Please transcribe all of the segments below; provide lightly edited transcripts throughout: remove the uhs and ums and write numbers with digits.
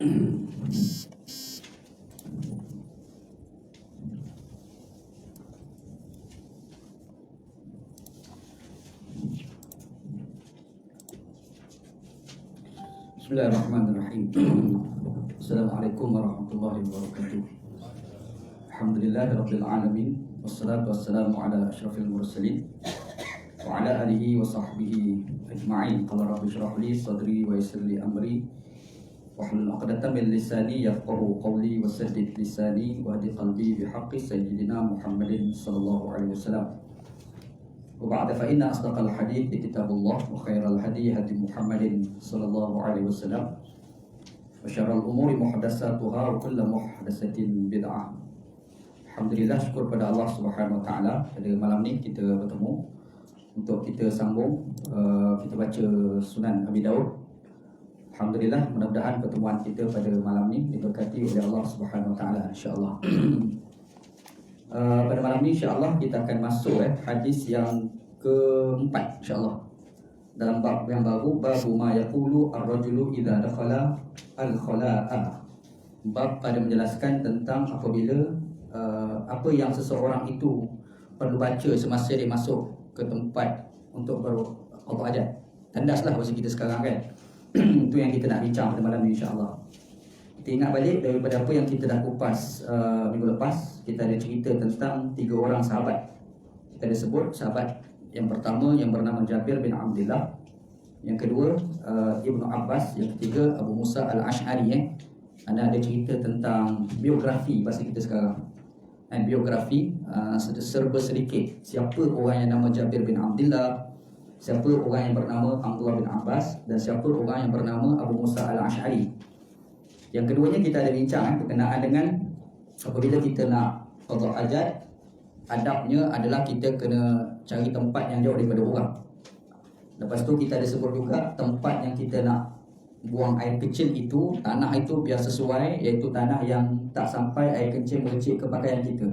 Bismillahirrahmanirrahim. Assalamualaikum warahmatullahi wabarakatuh. Alhamdulillahirabbil alamin wassalatu wassalamu ala asyrafil mursalin wa ala alihi wa sahbihi ajma'in. Qala rabbi shrah li sadri wa yassir li amri wahlul 'uqdatam min lisani yafqahu qawli wa saddid lisani wa hdi qalbi bihaqqi sayyidina Muhammadin sallallahu alaihi wasallam. وبعد فإن أصدق الحديث كتاب الله وخير الهدي هدي محمد صلى الله عليه وسلم وشر الأمور محدثاتها وكل محدثة بدعة. Alhamdulillah, syukur pada Allah Subhanahu Wa Taala. Pada malam ni kita bertemu untuk kita sambung kita baca Sunan Abi Daud. Alhamdulillah, mudah-mudahan pertemuan kita pada malam ni diberkati oleh Allah Subhanahu Wa Taala, insya-Allah. Pada malam ni insya-Allah kita akan masuk hadis yang keempat insya-Allah dalam bab yang baru, bab ma yaqulu ar-rajulu idza dakhala al-khala'a. Bab pada menjelaskan tentang apabila apa yang seseorang itu perlu baca semasa dia masuk ke tempat untuk berqada hajat. Tandaslah bahasa kita sekarang kan. Itu yang kita nak bincang pada malam ni insya-Allah. Kita ingat balik daripada apa yang kita dah kupas minggu lepas. Kita ada cerita tentang 3 orang sahabat. Kita ada sebut sahabat yang pertama yang bernama Jabir bin Abdullah, yang kedua Ibnu Abbas, yang ketiga Abu Musa Al-Ash'ari. Anda ada cerita tentang biografi bahasa kita sekarang. Biografi serba sedikit. Siapa orang yang nama Jabir bin Abdullah, siapa orang yang bernama Abdullah bin Abbas, dan siapa orang yang bernama Abu Musa Al-Ash'ari. Yang keduanya kita ada bincang berkenaan dengan apabila kita nak qada hajat, adabnya adalah kita kena cari tempat yang jauh daripada orang. Lepas tu kita ada sebut juga tempat yang kita nak buang air kecil itu, tanah itu biar sesuai, iaitu tanah yang tak sampai air kecil merecik ke pakaian kita.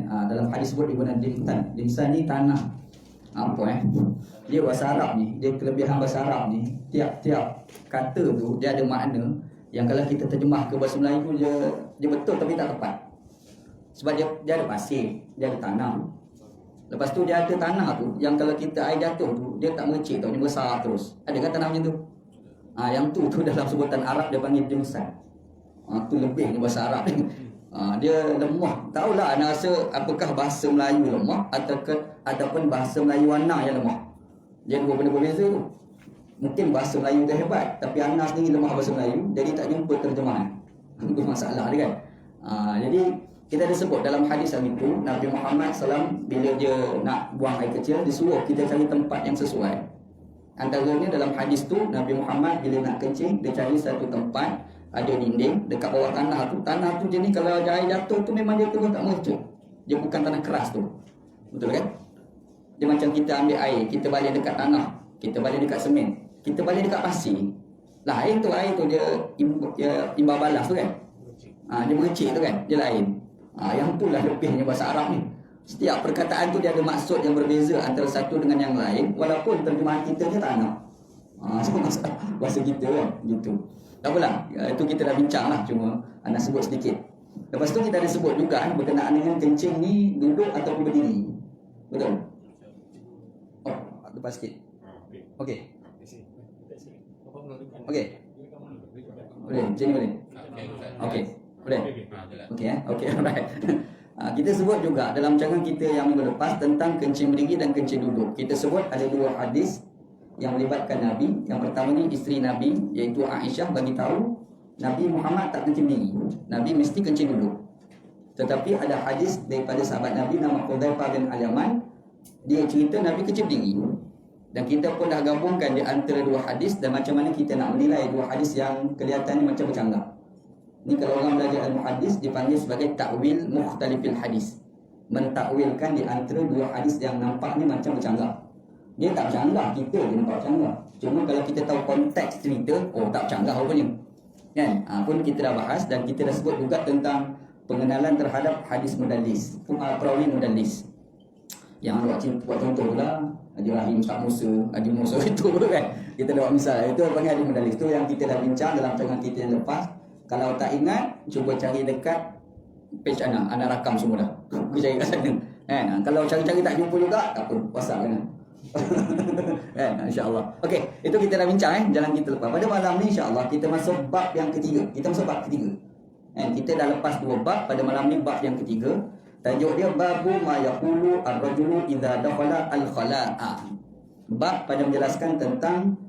Dalam hadis sebut di mana dimsan ni tanah dia bahasa Arab ni, dia kelebihan bahasa Arab ni, tiap-tiap kata tu dia ada makna yang kalau kita terjemah ke bahasa Melayu dia betul tapi tak tepat. Sebab dia ada pasir, dia ada tanah. Lepas tu dia ada tanah tu yang kalau kita air jatuh tu dia tak merecik tau, dia besar terus. Ada kan tanah macam tu? Yang tu dalam sebutan Arab dia panggil jemsan. Tu lebih ni bahasa Arab ni. Dia lemah. Tahulah anda rasa apakah bahasa Melayu lemah ataupun bahasa Melayu Ana yang lemah. Dia dua benda berbeza tu. Mungkin bahasa Melayu dia hebat, tapi Ana sendiri lemah bahasa Melayu, jadi tak jumpa terjemahan. Itu masalah dia kan. Jadi kita ada sebut dalam hadis yang itu, Nabi Muhammad SAW bila dia nak buang air kecil, dia suruh kita cari tempat yang sesuai. Antaranya dalam hadis tu, Nabi Muhammad bila nak kencing, dia cari satu tempat ada dinding dekat bawah tanah tu. Tanah tu jenis kalau air jatuh tu memang dia terus tak merecuk. Dia bukan tanah keras tu. Betul kan? Dia macam kita ambil air, kita balik dekat tanah, kita balik dekat semen, kita balik dekat pasir. Lah air tu dia imbau balas tu kan. Dia merecik tu kan, dia lain. Yang tu lah lebihnya bahasa Arab ni. Setiap perkataan tu dia ada maksud yang berbeza antara satu dengan yang lain, walaupun terjemahan kita ni tanah. Sama bahasa kita kan, gitu. Tak apalah, itu kita dah bincang lah, cuma anda sebut sedikit. Lepas tu kita ada sebut juga berkenaan dengan kencing ni duduk ataupun berdiri. Betul? Lepas sikit. Okey. Okey. Boleh, macam ni boleh? Okey. Boleh? Okey, alright. Kita sebut juga dalam rancangan kita yang minggu lepas tentang kencing berdiri dan kencing duduk. Kita sebut ada 2 hadis yang melibatkan Nabi. Yang pertama ni isteri Nabi, iaitu Aisyah, bagi tahu Nabi Muhammad tak kencing berdiri. Nabi mesti kencing duduk. Tetapi ada hadis daripada sahabat Nabi nama Hudzaifah bin Al-Yaman, dia cerita Nabi kencing berdiri. Dan kita pun dah gabungkan di antara 2 hadis dan macam mana kita nak menilai 2 hadis yang kelihatannya macam bercanggah. Ni kalau orang belajar ilmu hadis dipanggil sebagai takwil mukhtalifil hadis. Mentakwilkan di antara 2 hadis yang nampaknya macam bercanggah. Dia tak bercanggah, kita je nampak bercanggah. Cuma kalau kita tahu konteks cerita, tak bercanggah rupanya. Kan? Pun kita dah bahas dan kita dah sebut juga tentang pengenalan terhadap hadis mudallis, perawi mudallis. Yang buat contoh pula Haji Rahim, Ustaz Musa, Haji Musa itu kan. Kita dah buat misal. Itu panggil Haji Medalis. Itu yang kita dah bincang dalam tengah kita yang lepas. Kalau tak ingat, cuba cari dekat page Ana rakam semua dah. Aku cari kat sana. Kalau cari-cari tak jumpa juga, tak apa, WhatsApp kan. InsyaAllah. Okey, itu kita dah bincang jalan kita lepas. Pada malam ni insyaAllah kita masuk bab yang ketiga. Kita masuk bab ketiga. Kita dah lepas 2 bab. Pada malam ni bab yang ketiga. Tajuk dia babu ma yaqulu ar-rajulu idza dakhala al-khala'a. Bab pada menjelaskan tentang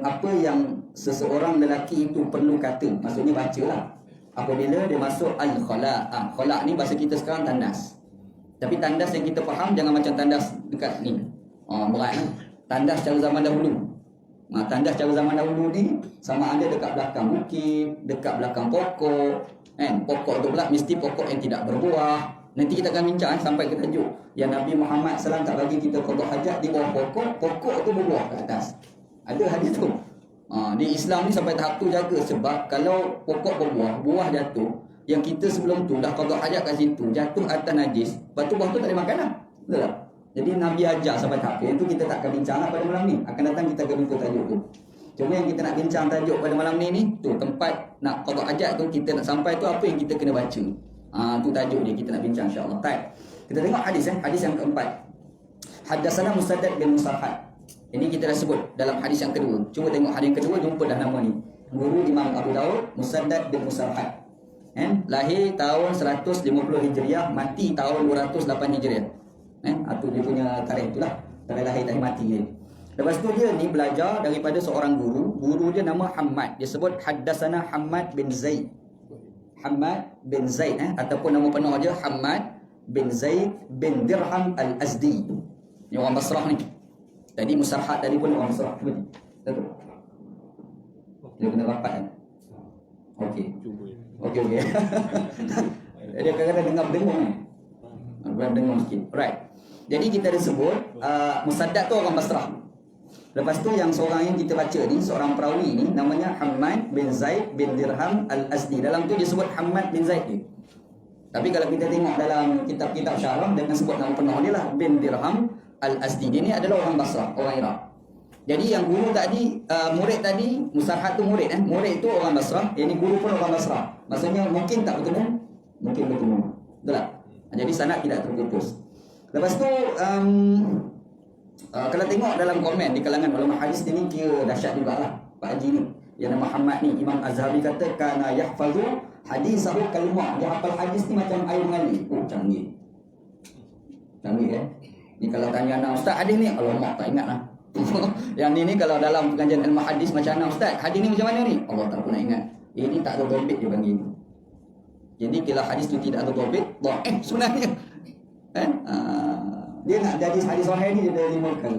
apa yang seseorang lelaki itu perlu kata. Maksudnya bacalah apabila dia masuk al-khala'a. Khala' ni bahasa kita sekarang tandas. Tapi tandas yang kita faham jangan macam tandas dekat ni. Berat kan? Tandas cara zaman dahulu. Tandas cara zaman dahulu ni sama ada dekat belakang bukit, dekat belakang pokok. Pokok tu pula mesti pokok yang tidak berbuah. Nanti kita akan bincang sampai ke tajuk yang Nabi Muhammad SAW tak bagi kita qada hajat di bawah pokok. Pokok tu berbuah kat atas. Ada hadis tu. Di Islam ni sampai tahap tu jaga. Sebab kalau pokok berbuah, buah jatuh, yang kita sebelum tu dah qada hajat kat situ, jatuh atas najis, lepas tu buah tu tak boleh makan lah. Betul tak? Jadi Nabi ajar sampai tahap itu kita tak akan bincang lah pada malam ni. Akan datang kita akan jumpa tajuk tu. Cuma yang kita nak bincang tajuk pada malam ni tu tempat nak qada hajat tu, kita nak sampai tu apa yang kita kena baca. Tu tajuk dia kita nak bincang insya-Allah. Baik. Kita tengok hadis hadis yang keempat. Haddatsana Musaddad bin Musarhad. Ini kita dah sebut dalam hadis yang kedua. Cuba tengok hadis yang kedua, jumpa dah nama ni. Guru Imam Abu Daud, Musaddad bin Musarhad. Lahir tahun 150 Hijriah, mati tahun 208 Hijriah. Itu dia punya tarikh itulah. Tarikh lahir, tarikh mati dia. Lepas tu dia ni belajar daripada seorang guru. Guru dia nama Hammad. Dia sebut Haddatsana Hammad bin Zaid. Hammad bin Zaid ataupun nama penuh dia Hammad bin Zaid bin Dirham al-Azdi. Ni orang Basrah ni. Tadi Musarhad tadi pun orang Basrah. Cuba ni. Betul. Dia kena rapat kan. Okey. Okey. Dia kadang-kadang dengar-dengar ni. Dengar sikit. Alright. Jadi kita ada sebut Musaddad tu orang Basrah. Lepas tu yang seorang yang kita baca ni, seorang perawi ni namanya Hammad bin Zaid bin Dirham al-Azdi. Dalam tu dia sebut Hammad bin Zaid ni. Tapi kalau kita tengok dalam kitab-kitab syarah dengan sebut nama penuh dia lah bin Dirham al-Azdi. Dia ni adalah orang Basrah, orang Iraq. Jadi yang guru tadi, murid tadi, Musarhad tu murid murid tu orang Basrah, yang ni guru pun orang Basrah. Maksudnya mungkin tak bertemu, mungkin bertemu. Betul tak? Jadi sanad tidak terputus. Lepas tu kalau tengok dalam komen di kalangan ulama hadis ni kira dahsyat jugalah Pak Haji ni. Yang nama Muhammad ni, Imam Azhari kata kana yahfazu hadisahu kalma. Dia hafal hadis ni macam air mengalir. Canggih. Canggih Ni kalau tanya anak ustaz hadis ni, alamak tak ingat lah. Yang ni kalau dalam pengajian ilmu hadis macam mana ustaz? Hadis ni macam mana ni? Allah tak pernah ingat. Ini tak ada topik dia panggil. Jadi kalau hadis tu tidak ada topik, dhaif sebenarnya. Dia nak jadi hadis sahih ni dia ada 5 perkara.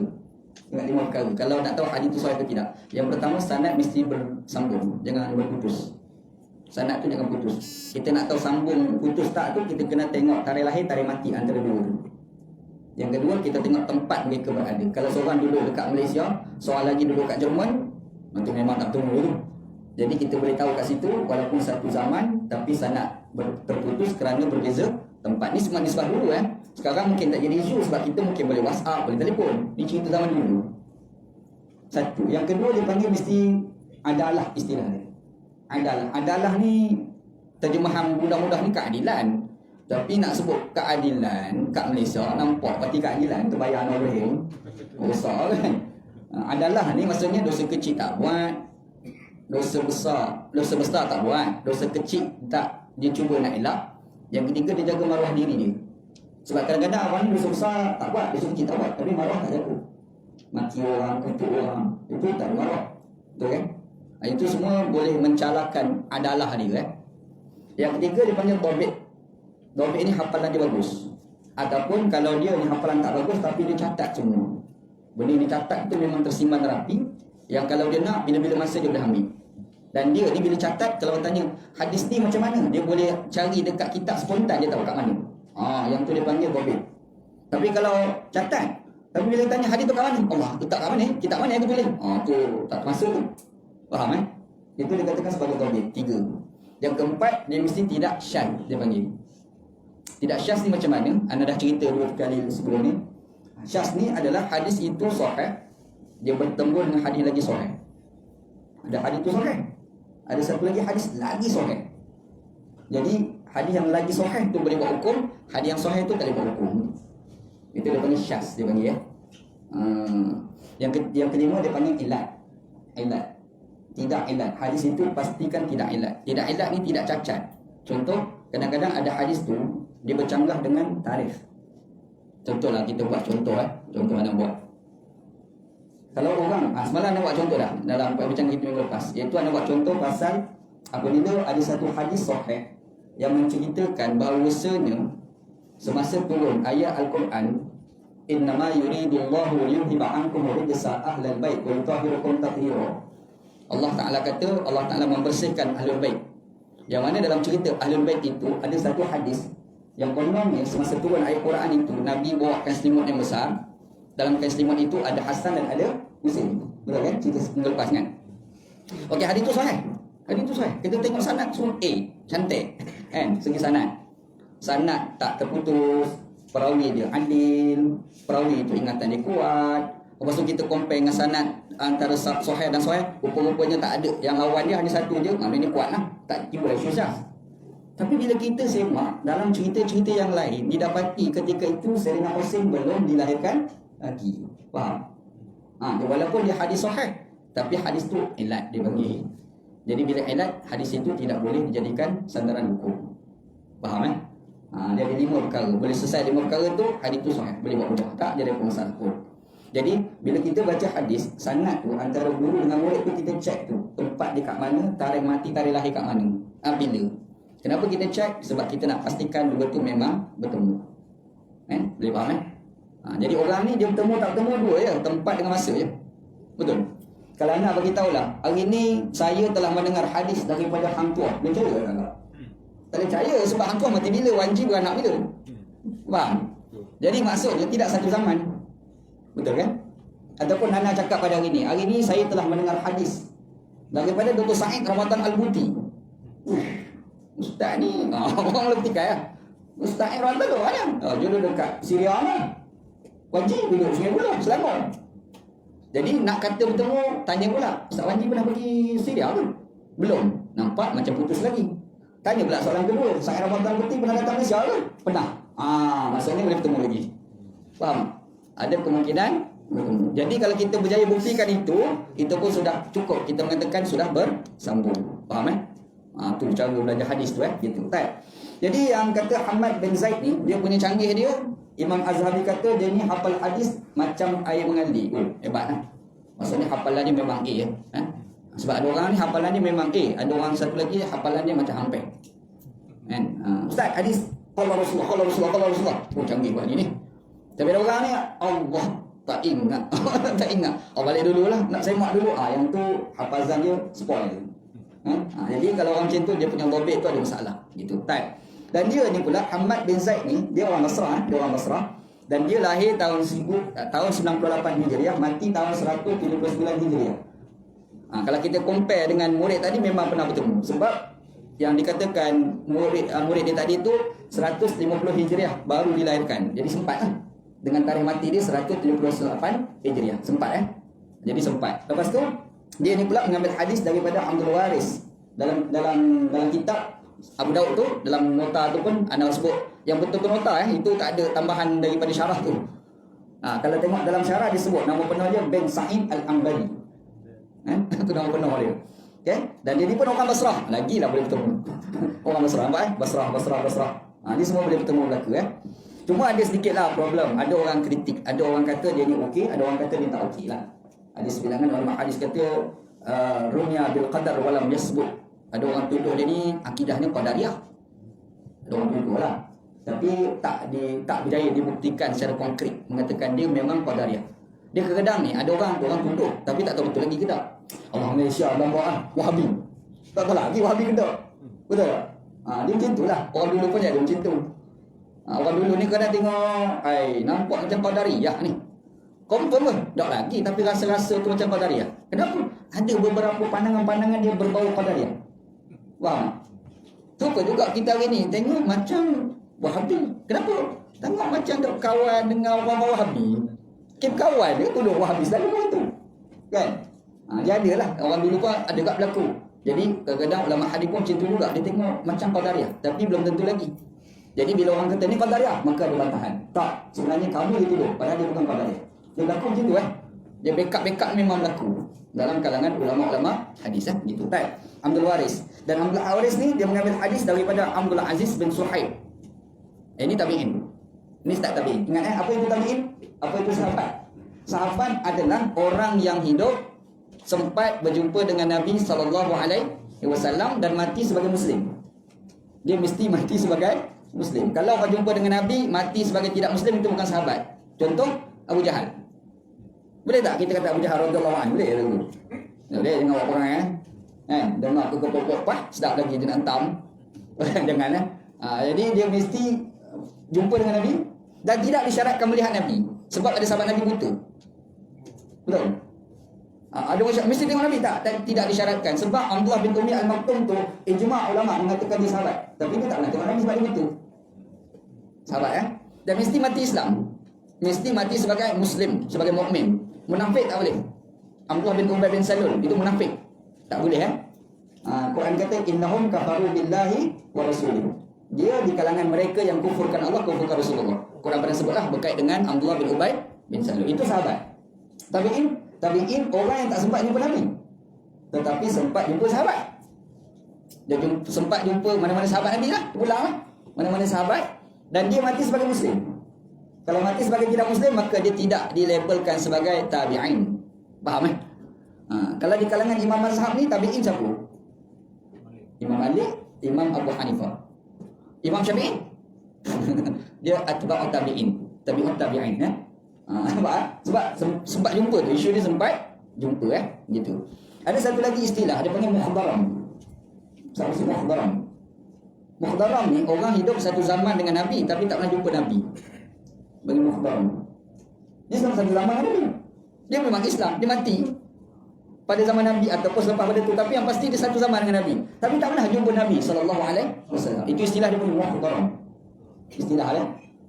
Ingat 5 perkara. Kalau nak tahu hadis tu sahih atau tidak. Yang pertama, sanad mesti bersambung, jangan berputus. Sanad tu jangan putus. Kita nak tahu sambung putus tak tu, kita kena tengok tarikh lahir, tarikh mati antara dua tu. Yang kedua, kita tengok tempat mereka berada. Kalau seorang duduk dekat Malaysia, seorang lagi duduk kat Jerman, itu memang tak bertemu dulu. Jadi kita boleh tahu kat situ walaupun satu zaman tapi sanad terputus kerana berbeza tempat. Ni semua nisbah dulu Sekarang mungkin tak jadi isu sebab kita mungkin boleh WhatsApp, boleh telefon. Ni cerita zaman dulu. Satu. Yang kedua dia panggil mesti adalah istilah dia. Adalah ni terjemahan mudah-mudah ni keadilan. Tapi nak sebut keadilan kat Malaysia nampak parti keadilan tu bayar Ibrahim. Besar kan. Adalah ni maksudnya dosa kecil tak buat, dosa besar tak buat, dosa kecil tak dia cuba nak elak. Yang ketiga dia jaga maruah diri dia. Sebab kadang-kadang orang ni dosa besar tak buat, dosa kecil tak buat, tapi maruah tak jaga. Maki orang, kutuk orang, itu tak ada maruah. Betul kan? Itu semua boleh mencalahkan adalah dia Yang ketiga dia panggil dobit. Dobit ni hafalan dia bagus. Ataupun kalau dia ni hafalan tak bagus tapi dia catat semua. Benda ni catat tu memang tersimpan rapi. Yang kalau dia nak, bila-bila masa dia boleh ambil. Dan dia ni bila catat, kalau orang tanya hadis ni macam mana, dia boleh cari dekat kitab spontan, dia tahu kat mana. Yang tu dia panggil dobit. Tapi kalau catat, tapi bila tanya hadis tu kat mana, Allah, letak kat mana? Kitab mana yang tu boleh? Tu tak masuk tu. Faham Itu dikatakan sebagai dobit. 3. Yang keempat, dia mesti tidak syadz, dia panggil. Tidak syadz ni macam mana? Anda dah cerita 2 kali sebelum ni. Syaz ni adalah hadis itu sahih, dia bertemu dengan hadis lagi sahih. Ada hadis itu sahih, ada satu lagi hadis lagi sahih. Jadi hadis yang lagi sahih itu boleh buat hukum, hadis yang sahih itu tak boleh buat hukum. Itu dia panggil syaz, dia panggil ya. Yang kelima dia panggil ilat. Tidak ilat. Hadis itu pastikan tidak ilat. Tidak ilat ni tidak cacat. Contoh, kadang-kadang ada hadis tu dia bercanggah dengan tarikh. Contohlah kita buat contoh Contoh mana buat. Kalau orang, semalam anda buat contoh dah dalam perbincangan kita minggu lepas, iaitu anda buat contoh pasal apabila ada satu hadis sahih yang menceritakan bahawasanya semasa turun ayat Al-Quran, innama yuridullahu liyudhiba ankum rijsa ahlal bait wa yutahhirakum tathira. Allah Ta'ala kata, Allah Ta'ala membersihkan ahlul bait. Yang mana dalam cerita ahlul bait itu ada satu hadis yang kononnya semasa turun ayat Quran itu Nabi bawakan selimut yang besar. Dalam kain selimut itu ada Hasan dan ada Husain. Betul kan? Cerita minggu lepas kan? Okey, hadis itu sahih. Hadis itu sahih. Kita tengok sanad semua cantik. Kan? Segi sanad. Sanad tak terputus, perawi dia adil, perawi itu ingatan dia kuat. Lepas tu kita compare dengan sanad antara sahih dan sahih, rupa-rupanya tak ada. Yang lawan dia hanya satu je, maknanya kuat lah. Tak timbul lagi susah. Tapi bila kita semak dalam cerita-cerita yang lain, didapati ketika itu Sayyidina Husain belum dilahirkan lagi. Faham? Walaupun dia hadis sahih, tapi hadis tu ilat dia bagi. Jadi bila ilat, hadis itu tidak boleh dijadikan sandaran hukum. Faham dia ada 5 perkara. Boleh selesai 5 perkara tu, hadis tu sahih. Boleh buat mudah. Tak jadi masalah pun. Jadi bila kita baca hadis, sanad tu antara guru dengan murid tu kita cek tu tempat dia kat mana, tarikh mati, tarikh lahir kat mana, bila. Kenapa kita cek? Sebab kita nak pastikan dua tu memang bertemu. Boleh faham jadi orang ni dia bertemu tak bertemu dua je, tempat dengan masa je. Betul. Kalau anda bagi tahulah, hari ni saya telah mendengar hadis daripada hang tuah, boleh percaya tak? Tak boleh percaya sebab hang tuah mati bila, Wanji beranak bila. Faham? Jadi maksudnya tidak satu zaman. Betul kan? Ataupun Nana cakap pada hari ni saya telah mendengar hadis daripada Dr. Said Ramadan Al-Buti. Ustaz ni orang lebih tikai lah. Ustaz Ramadan tu mana? Jodoh dekat Syria lah. Wajib duduk Sungai Buloh, Selangor. Jadi nak kata bertemu, tanya pula, Ustaz Wanji pernah pergi Syria ke? Belum. Nampak macam putus lagi. Tanya pula soalan kedua, Said Ramadan Al-Buti pernah datang Malaysia ke? Pernah. Maksudnya boleh bertemu lagi. Faham? Ada kemungkinan bertemu. Jadi kalau kita berjaya buktikan itu pun sudah cukup. Kita mengatakan sudah bersambung. Faham tu cara belajar hadis tu gitu. Tak. Jadi yang kata Hamad bin Zaid ni, dia punya canggih dia, Imam Azhabi kata dia ni hafal hadis macam air mengalir. Hebat lah. Maksudnya hafalan dia memang A. Sebab ada orang ni hafalan dia memang A, ada orang satu lagi hafalan dia macam hampir. Ustaz, hadis Allah Rasulullah. Canggih buat ni. Tapi ada orang ni Allah tak ingat. Tak ingat. Balik dululah, nak semak dulu. Yang tu hafazan dia spoil. Jadi kalau orang macam tu dia punya dhabit tu ada masalah gitu. Dan dia ni pula Hamad bin Zaid ni, dia orang Basrah, dan dia lahir tahun 98 Hijriah, mati tahun 179 Hijriah. Kalau kita compare dengan murid tadi memang pernah bertemu. Sebab yang dikatakan murid dia tadi tu 150 Hijriah baru dilahirkan. Jadi sempat dengan tarikh mati dia 178 Hijriah. Sempat Jadi sempat. Lepas tu dia ni pula mengambil hadis daripada Abdul Waris. Dalam kitab Abu Daud tu, dalam nota tu pun anda sebut yang betul-betul nota itu tak ada tambahan daripada syarah tu. Kalau tengok dalam syarah disebut nama penuh dia bin Sa'id Al-Ambali. Itu nama penuh dia. Okay? Dan dia ni pun orang Basrah. Lagilah boleh bertemu. Orang Basrah, nampak Basrah. Ni semua boleh bertemu belaka Cuma ada sedikitlah problem. Ada orang kritik, ada orang kata dia ni okey, ada orang kata dia tak okey lah. Ada sebilangan ulama hadis kata runya bil qadar walam yasbut. Ada orang tuduh dia ni akidahnya qadariyah. Ada orang tuduh lah. Tapi tak berjaya dibuktikan secara konkret, mengatakan dia memang qadariyah. Dia kadang ni ada orang tuduh tapi tak tahu betul lagi ke tak. Allah Malaysia dalam Wahabi. Tak tahu lagi Wahabi ke tak. Betul tak? Dia macam itulah. Orang dulu pun ada macam tu. Orang dulu ni kadang tengok, nampak macam qadariyah ni. Confirm pun tak lagi, tapi rasa-rasa tu macam qadariyah. Kenapa? Ada beberapa pandangan-pandangan dia berbau qadariyah. Faham? Cuba juga kita hari ni tengok macam Wahabi. Kenapa? Tengok macam tak kawan dengan orang Wahabi. Kim kawan dia tuduh Wahabis lalu tu. Kan? Dia ada lah. Orang dulu pun ada kat berlaku. Jadi kadang-kadang ulama hadis pun macam tu juga. Dia tengok macam Qadariyah. Tapi belum tentu lagi. Jadi bila orang kata ni Qadariyah, maka ada bantahan. Tak. Sebenarnya kamu dituduh. Padahal dia bukan Qadariyah. Dia berlaku macam tu Dia backup memang berlaku. Dalam kalangan ulama-ulama hadis gitu. Baik. Abdul Waris. Dan Abdul Waris ni dia mengambil hadis daripada Abdul Aziz bin Suhaib. Ini tabi'in. Ini tak tabi'in. Ingat apa itu tabi'in? Apa itu sahabat? Sahabat adalah orang yang hidup sempat berjumpa dengan Nabi SAW dan mati sebagai Muslim. Dia mesti mati sebagai Muslim. Kalau kau jumpa dengan Nabi mati sebagai tidak Muslim, itu bukan sahabat. Contoh Abu Jahal. Boleh tak kita kata Abu Jahal radhiyallahu anhu? Boleh dulu. Boleh dengar orang dengar kekepok sedap lagi dia nak entam. Jangan jadi dia mesti jumpa dengan Nabi dan tidak disyaratkan melihat Nabi. Sebab ada sahabat Nabi buta. Betul? Ada orang mesti tengok Nabi tak? Tidak disyaratkan. Sebab Abdullah bin Umi Al-Maktum tu ijma' ulama mengatakan dia sahabat. Tapi dia tak pernah tengok Nabi sebab dia buta. Sahabat Dan mesti mati Islam. Mesti mati sebagai Muslim, sebagai mukmin. Munafik tak boleh. Abdullah bin Ubay bin Salul itu munafik. Tak boleh Quran kata innahum kafaru billahi wa rasulih. Dia di kalangan mereka yang kufurkan Allah, kufurkan Rasulullah. Quran pernah sebutlah berkait dengan Abdullah bin Ubay bin Salul. Itu sahabat. Tabi'in orang yang tak sempat jumpa Nabi, tetapi sempat jumpa sahabat. Dia sempat jumpa mana-mana sahabat Nabi lah. Pulang mana-mana sahabat. Dan dia mati sebagai Muslim. Kalau mati sebagai tidak Muslim, maka dia tidak dilabelkan sebagai tabi'in. Faham kalau di kalangan imam mazhab ni, tabi'in siapa? Imam Malik, Imam Abu Hanifah. Imam Syafi'i dia atba'ut tabi'in, tabi'ut tabi'in sebab sempat jumpa tu, isu dia sempat jumpa gitu. Ada satu lagi istilah dia panggil mukhdaram. Siapa sih mukhdaram? Mukhdaram ni orang hidup satu zaman dengan Nabi tapi tak pernah jumpa Nabi. Bagi mukhdaram. Dia sama satu zaman dengan Nabi. Dia memang Islam, dia mati pada zaman Nabi ataupun selepas pada tu, tapi yang pasti dia satu zaman dengan Nabi tapi tak pernah jumpa Nabi SAW. Itu istilah dia panggil mukhdaram. Istilah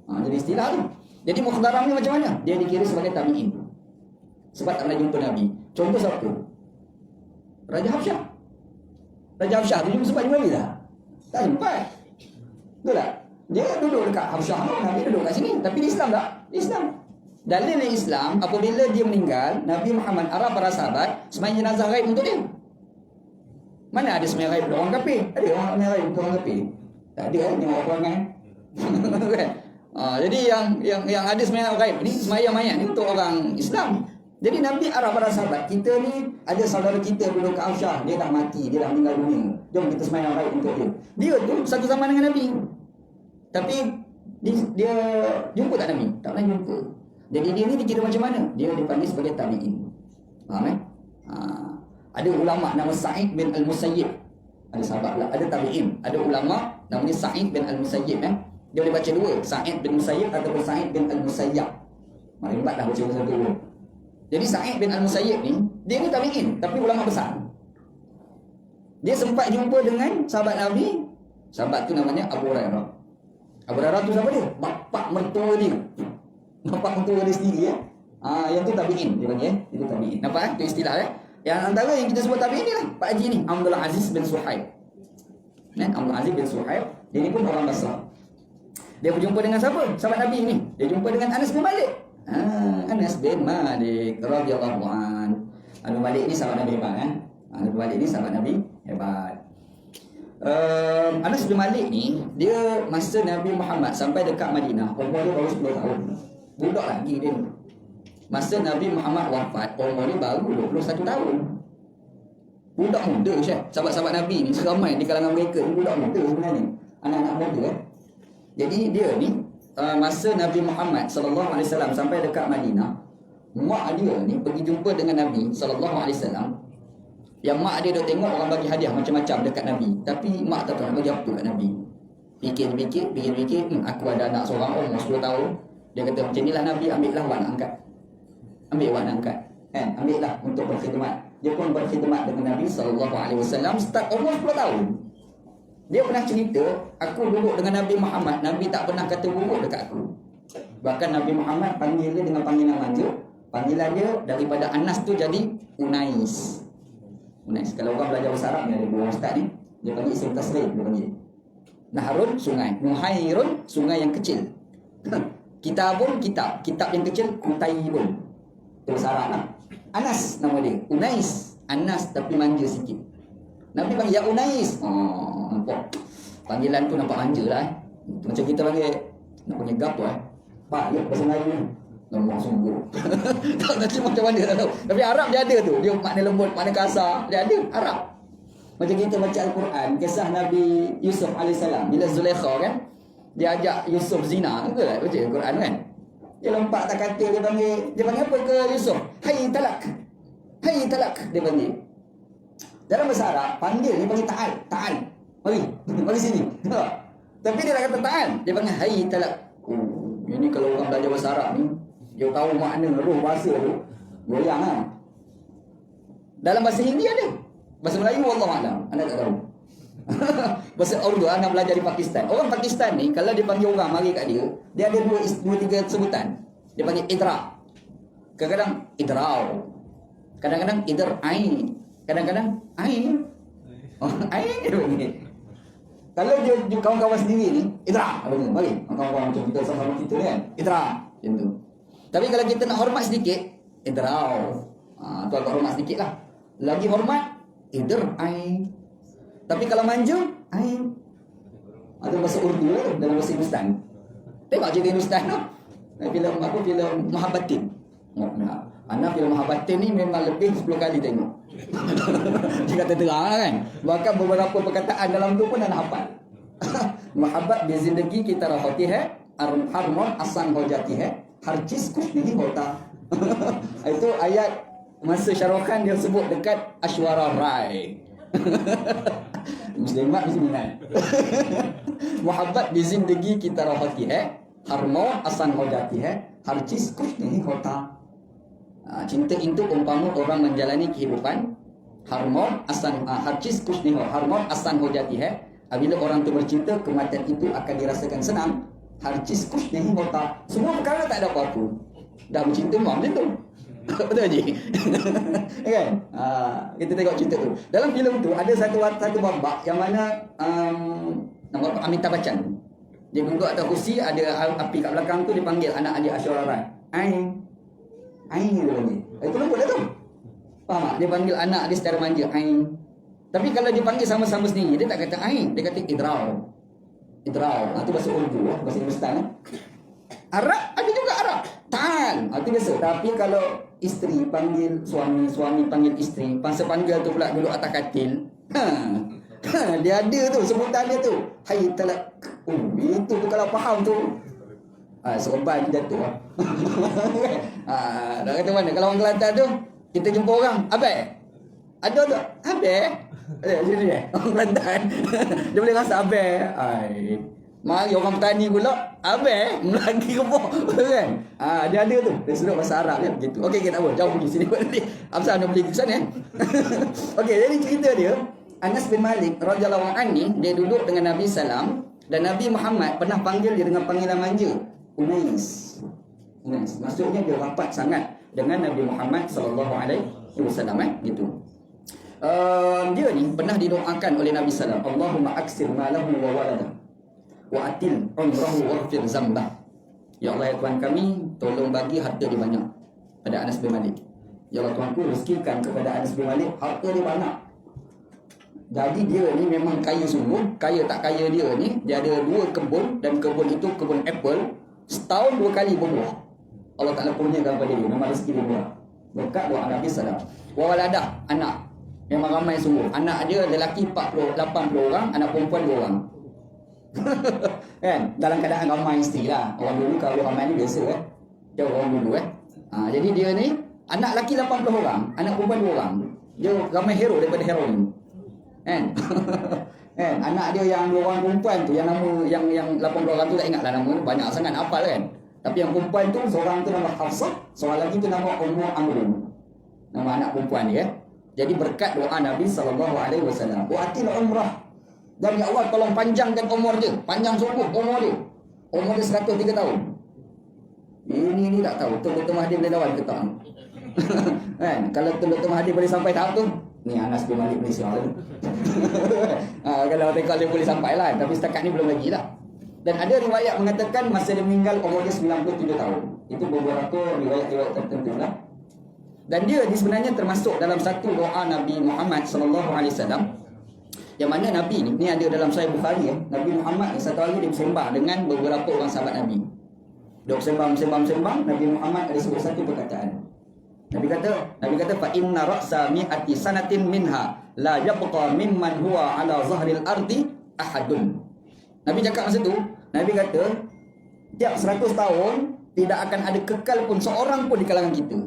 jadi istilah tu. Jadi mukhdaram ni macam mana? Dia dikira sebagai tabi'in sebab tak pernah jumpa Nabi. Contoh siapa? Raja Habsyah. Raja Habsyah tu sempat jumpa Nabi tak? Tak sempat. Betul tak? Dia duduk dekat Habsyah, Nabi duduk kat sini, tapi dia Islam tak? Dia Islam. Dalil Islam apabila dia meninggal, Nabi Muhammad arah para sahabat sembahyang jenazah ghaib untuk dia. Mana ada sembahyang ghaib untuk orang kafir? Ada orang sembahyang ghaib untuk orang kafir? Tak ada yang orang jadi yang ada sembahyang ghaib ni sembahyang mayat ni untuk orang Islam. Jadi Nabi arah para sahabat, kita ni ada saudara kita duduk kat Habsyah, dia dah mati, dia dah meninggal dunia. Jom kita sembahyang ghaib untuk dia. Dia tu satu zaman dengan Nabi. Tapi dia jumpa tak Nabi? Tak pernah jumpa. Jadi dia ni dikira macam mana? Dia dipanggil sebagai tabi'in. Faham Ada ulama nama Sa'id bin Al-Musayyib. Ada sahabat lah, ada tabi'in. Ada ulama namanya Sa'id bin Al-Musayyib Dia boleh baca dua, Sa'id bin Musayyib ataupun Sa'id bin Al-Musayyab. Maribat dah baca satu dulu. Jadi Sa'id bin Al-Musayyib ni, dia ni tabi'in tapi ulama besar. Dia sempat jumpa dengan sahabat Nabi. Sahabat tu namanya Abu Hurairah. Abu Hurairah tu siapa dia? Bapak mertua dia. Bapak mertua dia sendiri yang tu tabi'in dia panggil itu tabi'in. Nampak itu istilah Yang antara yang kita sebut tabi'in ni lah Pak Haji ni, Abdul Aziz bin Suhaib. Abdul Aziz bin Suhaib, dia ni pun orang Basrah. Dia berjumpa dengan siapa? Sahabat Nabi ni. Dia jumpa dengan Anas bin Malik. Anas bin Malik radhiyallahu an. Anas bin Malik ni sahabat Nabi hebat Anas bin Malik ni sahabat Nabi hebat. Anas bin Malik ni dia masa Nabi Muhammad sampai dekat Madinah, umur dia baru 10 tahun. Budak lagi dia ni. Masa Nabi Muhammad wafat, umur dia baru 21 tahun. Budak muda sahabat-sahabat Nabi ni seramai di kalangan mereka ni budak muda sebenarnya. Anak-anak muda Jadi dia ni masa Nabi Muhammad SAW sampai dekat Madinah, mak dia ni pergi jumpa dengan Nabi SAW. Yang mak dia dah tengok orang bagi hadiah macam-macam dekat Nabi, tapi mak tak tahu nak bagi apa kat Nabi. Fikir-fikir, aku ada anak seorang umur 10 tahun. Dia kata macam inilah Nabi, ambillah awak nak angkat. Ambillah untuk berkhidmat. Dia pun berkhidmat dengan Nabi SAW start umur 10 tahun. Dia pernah cerita, aku duduk dengan Nabi Muhammad, Nabi tak pernah kata buruk dekat aku. Bahkan Nabi Muhammad panggil dia dengan panggilan manja. Panggilan dia daripada Anas tu jadi Unais. Unais. Kalau orang belajar bahasa Arab ni ada dua ustaz ni, dia panggil isim tasrif, dia panggil. Nahrun sungai, Nuhairun sungai yang kecil. Kitabun kitab, kitab yang kecil Kutaibun. Itu bahasa Arab lah. Anas nama dia, Unais. Anas tapi manja sikit. Nabi panggil ya Unais. Oh, nampak. Panggilan tu nampak manja lah. Macam kita panggil, nak panggil gapo Pak, ya bahasa Melayu ni. Lembut sungguh. Tak tahu macam mana tak tahu. Tapi Arab dia ada tu. Dia makna lembut, makna kasar. Dia ada Arab. Macam kita baca Al-Quran, kisah Nabi Yusuf AS. Bila Zulaikha kan, dia ajak Yusuf zina. Betul tak baca Al-Quran kan? Dia lompat tak kata, dia panggil apa ke Yusuf? Hai talak. Hai talak. Dia panggil. Dalam bahasa Arab, panggil dia panggil ta'al. Ta'al. Mari sini. Tapi dia tak kata ta'al. Dia panggil hai talak. Ini kalau orang belajar bahasa Arab ni, dia tahu makna roh bahasa tu, goyang lah. Dalam bahasa Hindi ada. Bahasa Melayu wallahualam, anda tak tahu. Bahasa Urdu anda belajar di Pakistan. Orang Pakistan ni kalau dia panggil orang mari kat dia, dia ada dua tiga sebutan. Dia panggil idra. Kadang-kadang idrau. Kadang-kadang idr ain. Kadang-kadang ain. Oh, ain dia panggil. Kalau dia kawan-kawan sendiri ni, idra. Apa ni? Mari. Kawan-kawan macam kita sama-sama kita ni kan. Idra. Macam tu. Tapi kalau kita nak hormat sedikit, idrau. Tu agak hormat sedikit lah. Lagi hormat, idr ain. Tapi kalau manja, ain. Ada bahasa Urdu lah dalam bahasa Hindustan. Tengok cerita Hindustan tu. Filem apa? Filem Mahabbatin. Anak filem Mahabbatin ni memang lebih 10 kali tengok. Dia kata terang lah kan. Bahkan beberapa perkataan dalam tu pun anda hafal. Mahabbat bi zindagi kita rahati hai, harmon asan hojati hai, harjis kushnihi hota. Itu ayat masa Syahrukh dia sebut dekat Ashwara Rai. Muslimat muslimat. Muhabbat bi zindagi kita rahati hai, harmon asan hojati hai, harjis kushnihi hota. Cinta itu umpama orang menjalani kehidupan harmon asan harjis kushnihi harmon asan hojati hai. Bila orang tu bercinta, kematian itu akan dirasakan senang. Harjis kushnihi hota. Semua perkara tak ada apa-apa. Dah bercinta macam tu. Betul je. Kan? Kita tengok cerita tu. Dalam filem tu ada satu babak yang mana nama Amitabh Bachchan. Dia duduk atas kursi, ada api kat belakang tu, dia panggil anak dia Aishwarya Rai. Ain dia panggil. Itu lembut dah tu. Faham tak? Dia panggil anak dia secara manja. Ain. Tapi kalau dia panggil sama-sama sendiri, dia tak kata ain, dia kata idrau. Idrau. Itu bahasa Urdu, bahasa Hindustan. Arab ada juga Arab. Ta'al. Itu biasa. Tapi kalau isteri panggil suami, suami panggil isteri, masa panggil tu pula duduk atas katil. Dia ada tu sebutan dia tu. Hai talak. Itu tu kalau faham tu. Serban jatuh. Dah kata mana? Kalau orang Kelantan tu, kita jumpa orang, abai. Ada tu, abai. Jadi orang Kelantan. Dia boleh rasa abai. Mari orang petani pula, abai. Lagi kebok. Kan? Dia ada tu. Dia suruh bahasa Arab kan begitu. Okey, tak apa. Jauh pergi sini. Absal nak beli ke sana. Okey, jadi cerita dia, Anas bin Malik radhiyallahu anhu dia duduk dengan Nabi sallam dan Nabi Muhammad pernah panggil dia dengan panggilan manja. Unais. Maksudnya dia rapat sangat dengan Nabi Muhammad sallallahu alaihi wasallam gitu. Dia ni pernah didoakan oleh Nabi sallam, Allahumma aksir malahu wa walada wa atil umrahu waghfir zambah. Ya Allah ya Tuhan kami, tolong bagi harta dia banyak pada Anas bin Malik. Ya Allah Tuhanku, rezekikan kepada Anas bin Malik harta dia banyak. Jadi dia ni memang kaya sungguh. Kaya tak kaya dia ni, dia ada 2 kebun dan kebun itu kebun apple. Setahun 2 kali berbuah. Allah Ta'ala kurniakan kepada dia. Memang rezeki dia buah. Berkat doa Nabi SAW. Wawaladah, anak. Memang ramai sungguh. Anak dia lelaki 80 orang, anak perempuan 2 orang. Kan? Dalam keadaan ramai isteri lah. Orang dulu kalau ramai ni biasa Dia orang dulu jadi dia ni, anak lelaki 80 orang, anak perempuan 2 orang. Dia ramai hero daripada heroin. Kan? Kan? Anak dia yang 2 orang perempuan tu, yang nama yang 80 orang tu tak ingatlah nama, banyak sangat hafal kan. Tapi yang perempuan tu, seorang tu nama Hafsah, seorang lagi tu nama Ummu Amrun. Nama anak perempuan dia. Jadi berkat doa Nabi sallallahu alaihi wasallam, wa atil umrah. Dan ya Allah tolong panjangkan umur dia, panjang sungguh umur dia. Umur dia 103 tahun. Ini tak tahu Dr. Mahathir boleh lawan ke tak. Kan? Kalau Dr. Mahathir boleh sampai tahap tu, ni Anas bin Malik Malaysia tu. Kalau tengok dia boleh sampai lah. Tapi setakat ni belum lagi lah. Dan ada riwayat mengatakan masa dia meninggal umurnya 97 tahun. Itu beberapa riwayat-riwayat tertentu lah. Dan dia sebenarnya termasuk dalam satu doa Nabi Muhammad SAW, yang mana Nabi ni ada dalam Sahih Bukhari. Nabi Muhammad ni satu hari dia bersembang dengan beberapa orang sahabat Nabi. Dia bersembang. Nabi Muhammad ada sebut satu perkataan. Nabi kata fa inna ra'sa mi'ati sanatin minha la yabqa mimman huwa ala zahril ardi ahadun. Nabi cakap masa tu, Nabi kata tiap 100 tahun tidak akan ada kekal pun seorang pun di kalangan kita.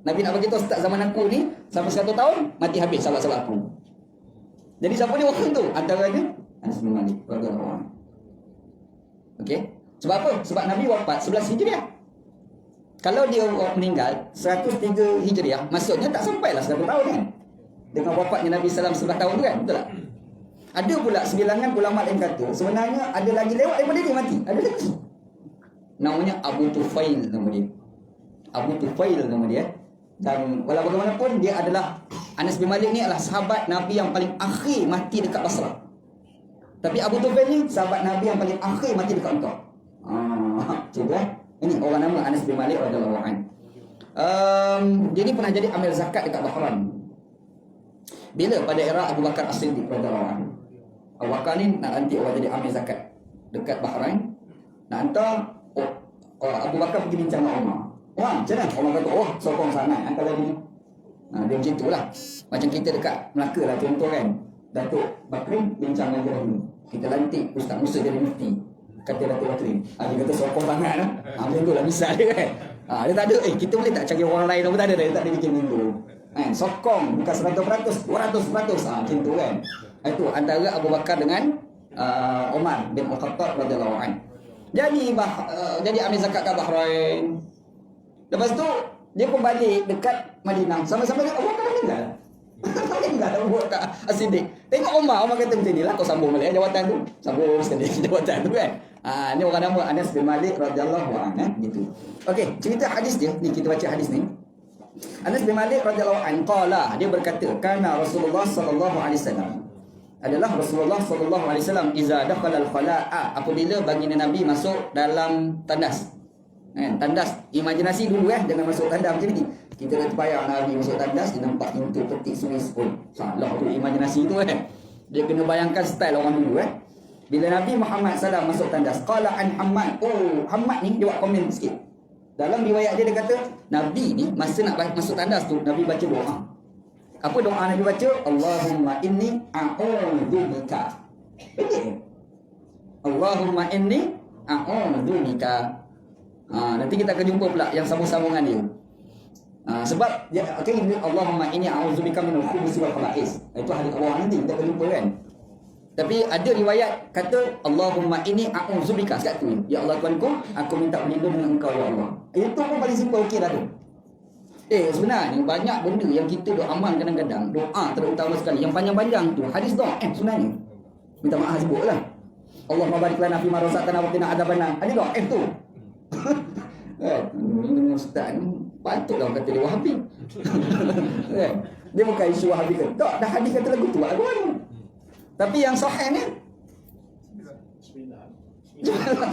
Nabi nak bagi tahu start zaman aku ni sampai 100 tahun mati habis sahabat-sahabat aku. Jadi siapa dia orang tu? Antaranya Anas bin Malik radhiyallahu anhu. Okey. Sebab apa? Sebab Nabi wafat 11 Hijriah. Kalau dia meninggal 103 Hijriah, maksudnya tak sampailah 100 tahun kan. Dengan wafatnya Nabi SAW 11 tahun tu kan, betul tak? Ada pula sebilangan ulama yang kata sebenarnya ada lagi lewat daripada dia mati. Ada lagi. Namanya Abu Tufail nama dia. Abu Tufail nama dia. Dan walau bagaimanapun dia adalah Anas bin Malik ni adalah sahabat Nabi yang paling akhir mati dekat Basrah. Tapi Abu Tufail ni sahabat Nabi yang paling akhir mati dekat Mekah. Cuba ini orang nama Anas bin Malik radhiyallahu anhu. Dia ni pernah jadi amil zakat dekat Bahrain. Bila pada era Abu Bakar As-Siddiq radhiyallahu anhu. Abu Bakar ni nak nanti orang jadi amil zakat dekat Bahrain. Nak hantar Abu Bakar pergi bincang dengan Umar. Wah, macam mana? Orang kata, sokong sangat hantar lagi ni. Dia macam tu lah. Macam kita dekat Melaka lah contoh kan. Datuk Bakri bincang dengan dia dulu. Kita lantik Ustaz Musa jadi mufti. Kata Datuk Bakri. Dia kata sokong sangat lah. Macam tu lah misal dia kan. Dia tak ada, kita boleh tak cari orang lain. Dia tak ada, dia tak ada bikin minggu. Sokong bukan 100%, 200%. Macam tu kan. Itu antara Abu Bakar dengan Umar bin Al-Khattab radhiyallahu anhu. Jadi ambil zakat kat Bahrain. Lepas tu dia pun balik dekat Madinah. Sama-sama dia Abu Bakar meninggal. Meninggal Abu Bakar As-Siddiq. Tengok Umar kata macam ni lah, kau sambung balik jawatan tu. Sambung sekali jawatan tu kan. Ni orang nama Anas bin Malik radhiyallahu anhu gitu. Okey, cerita hadis dia. Ni kita baca hadis ni. Anas bin Malik radhiyallahu anhu qala, dia berkata, kana Rasulullah sallallahu alaihi wasallam, adalah Rasulullah sallallahu alaihi wasallam iza dakhala al-khala'a, apabila baginda Nabi masuk dalam tandas. Tandas, imajinasi dulu jangan masuk tandas macam ni. Kita dah terbayang Nabi masuk tandas, dia nampak pintu petik sulis pun. Salah tu imajinasi tu Dia kena bayangkan style orang dulu Bila Nabi Muhammad SAW masuk tandas, qala an Hammad. Hammad ni dia buat komen sikit. Dalam riwayat dia kata Nabi ni masa nak masuk tandas tu Nabi baca doa. Apa doa Nabi baca? Allahumma inni a'udzubika. Allahumma inni a'udzubika. Nanti kita akan jumpa pula yang sambung-sambungan dia. Sebab Allahumma inni a'udzubika minal khubuthi wal khaba'is. Itu hadis Allah nanti kita akan jumpa kan. Tapi ada riwayat kata Allahumma inni a'udzubika. Sekat tu, ya Allah Tuhanku, aku minta berlindung dengan Engkau ya Allah. Itu pun paling simple, okey dah tu. Sebenarnya banyak benda yang kita doa amal kadang-kadang, doa terutama sekali yang panjang-panjang tu hadis doa sebenarnya. Minta maaf sebutlah. Allahumma barik lana fi ma razaqtana wa qina adzabannar. Hadis doa tu. Ini ustaz ni patutlah orang kata dia Wahabi. Dia bukan isu Wahabi ke tak, dah hadis kata lagu tu lagu mana. Tapi yang sahih ni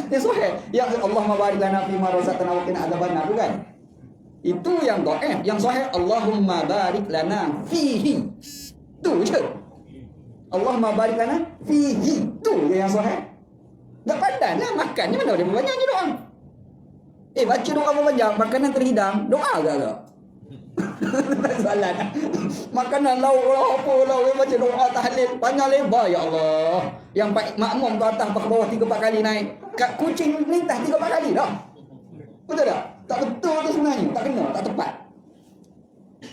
yang sahih, ya Allahumma barik lana fi ma razaqtana wa qina adzabannar tu kan. Itu yang dhaif. Yang sahih Allahumma barik lana fihi. Tu je. Allahumma barik lana fihi. Tu je yang sahih. Tak padan lah makannya mana boleh banyak je doa. Baca doa banyak, makanan terhidang, doa agak-agak. Soalan. Makanan lauk baca doa tahlil panjang lebar ya Allah. Yang makmum tu atas ke bawah 3-4 kali naik. Kat kucing melintas 3-4 kali dah. Betul tak? Tak betul tu sebenarnya, tak kena, tak tepat.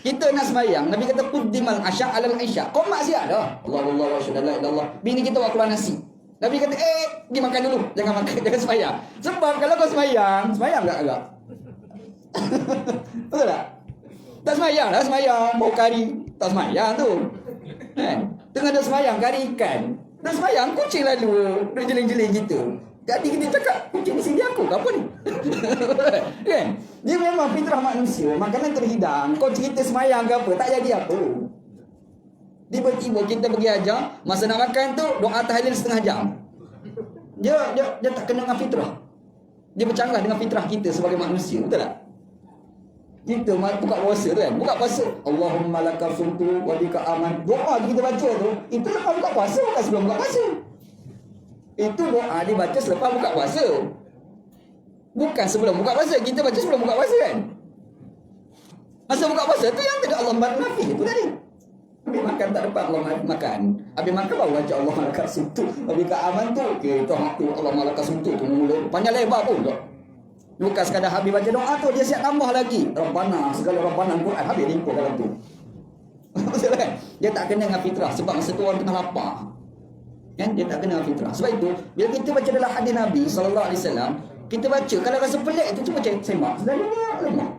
Kita nak sembahyang, Nabi kata quddimal asya' alal isya'. Kau maksiat dah. Allah syada la ilallah. Bini kita buat keluar nasi. Nabi kata, pergi makan dulu. Jangan makan, jangan sembahyang. Sebab kalau kau sembahyang tak agak. Betul tak? Tak sembahyang lah, sembahyang bau kari. Tak sembahyang tu. Tengah dah sembahyang kari ikan. Dah sembahyang kucing lalu. Dia jeling-jeling gitu. Jadi kita cakap, kucing sini aku, apa ni? Kan? Dia memang fitrah manusia, makanan terhidang. Kau cerita semayang ke apa, tak jadi apa. Tiba-tiba kita pergi ajar, masa nak makan tu, doa tahlil setengah jam. Dia tak kena dengan fitrah. Dia bercanggah dengan fitrah kita sebagai manusia, betul tak? Kita buka puasa tu kan, buka puasa, Allahumma laka sumtu wa bika aman. Doa kita baca tu, itu lepas buka puasa, bukan sebelum buka puasa. Itu doa dibaca selepas buka puasa, bukan sebelum buka puasa. Kita baca sebelum buka puasa kan. Masa buka puasa tu yang tidak Allah nafi itu tadi. Habis makan tak dapat Allah makan. Habis makan baru baca Allah malaikat suntu. Habis kat aman tu, kita hak tu Allah malaikat suntu tu mula panjang lebar pun tak. Bukan sekadar habis baca doa tu, dia siap tambah lagi. Rabbana, segala Rabbana Quran habis ringkuk dalam tu. Betul kan? Dia tak kena dengan fitrah sebab masa tu orang tengah lapar. Kan? Dia tak kena dengan fitrah. Sebab itu, bila kita baca dalam hadis Nabi SAW, kita baca, kalau rasa pelik itu cuma semak. Selalunya lemah.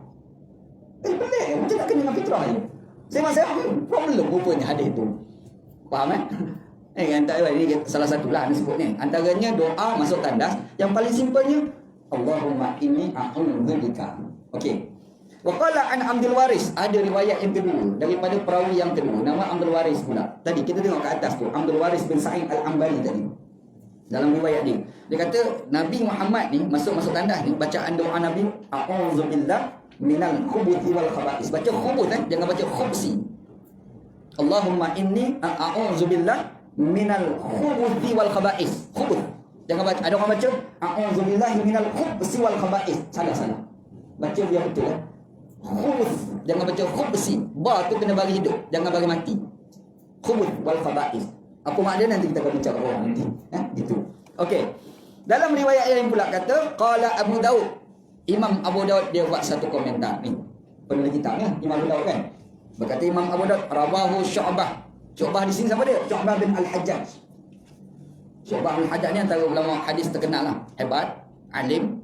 Pelik, macam tak kena dengan fitrah je. Saya problem rupanya hadis tu. Faham kan? Kan tak ada, ini salah satu lah disebut ni. Antaranya doa masuk tandas. Yang paling simpelnya, Allahumma inni a'udzubika. Okey. Wa qala an Abdul Waris, ada riwayat yang kedua daripada perawi yang kedua, nama Abdul Waris pula. Tadi kita tengok kat atas tu, Abdul Waris bin Sa'id Al-Ambari tadi. Dalam riwayat dia kata Nabi Muhammad ni masuk tandas ni, bacaan doa Nabi, a'udzubillah minal khubuthi wal khaba'is. Baca khubuth jangan baca khubsi. Allahumma inni a'udzubillah minal khubuthi wal khaba'is. Khubuth. Jangan baca, ada orang baca a'udzubillah minal khubsi wal khaba'is. Salah. Baca biar betul khubuth. Jangan baca khubsi. Ba tu kena bagi hidup, jangan bagi mati. Khubuth wal khaba'is. Apa makna nanti kita akan bincang orang nanti. Gitu. Okey. Dalam riwayat yang pula kata qala Abu Daud. Imam Abu Daud dia buat satu komentar ni. Penulis kitabnya Imam Abu Daud kan. Berkata Imam Abu Daud rawahu Syu'bah. Syu'bah di sini siapa dia? Syu'bah bin Al-Hajjaj. Syu'bah bin Al-Hajjaj ni antara ulama hadis terkenal lah. Hebat, alim.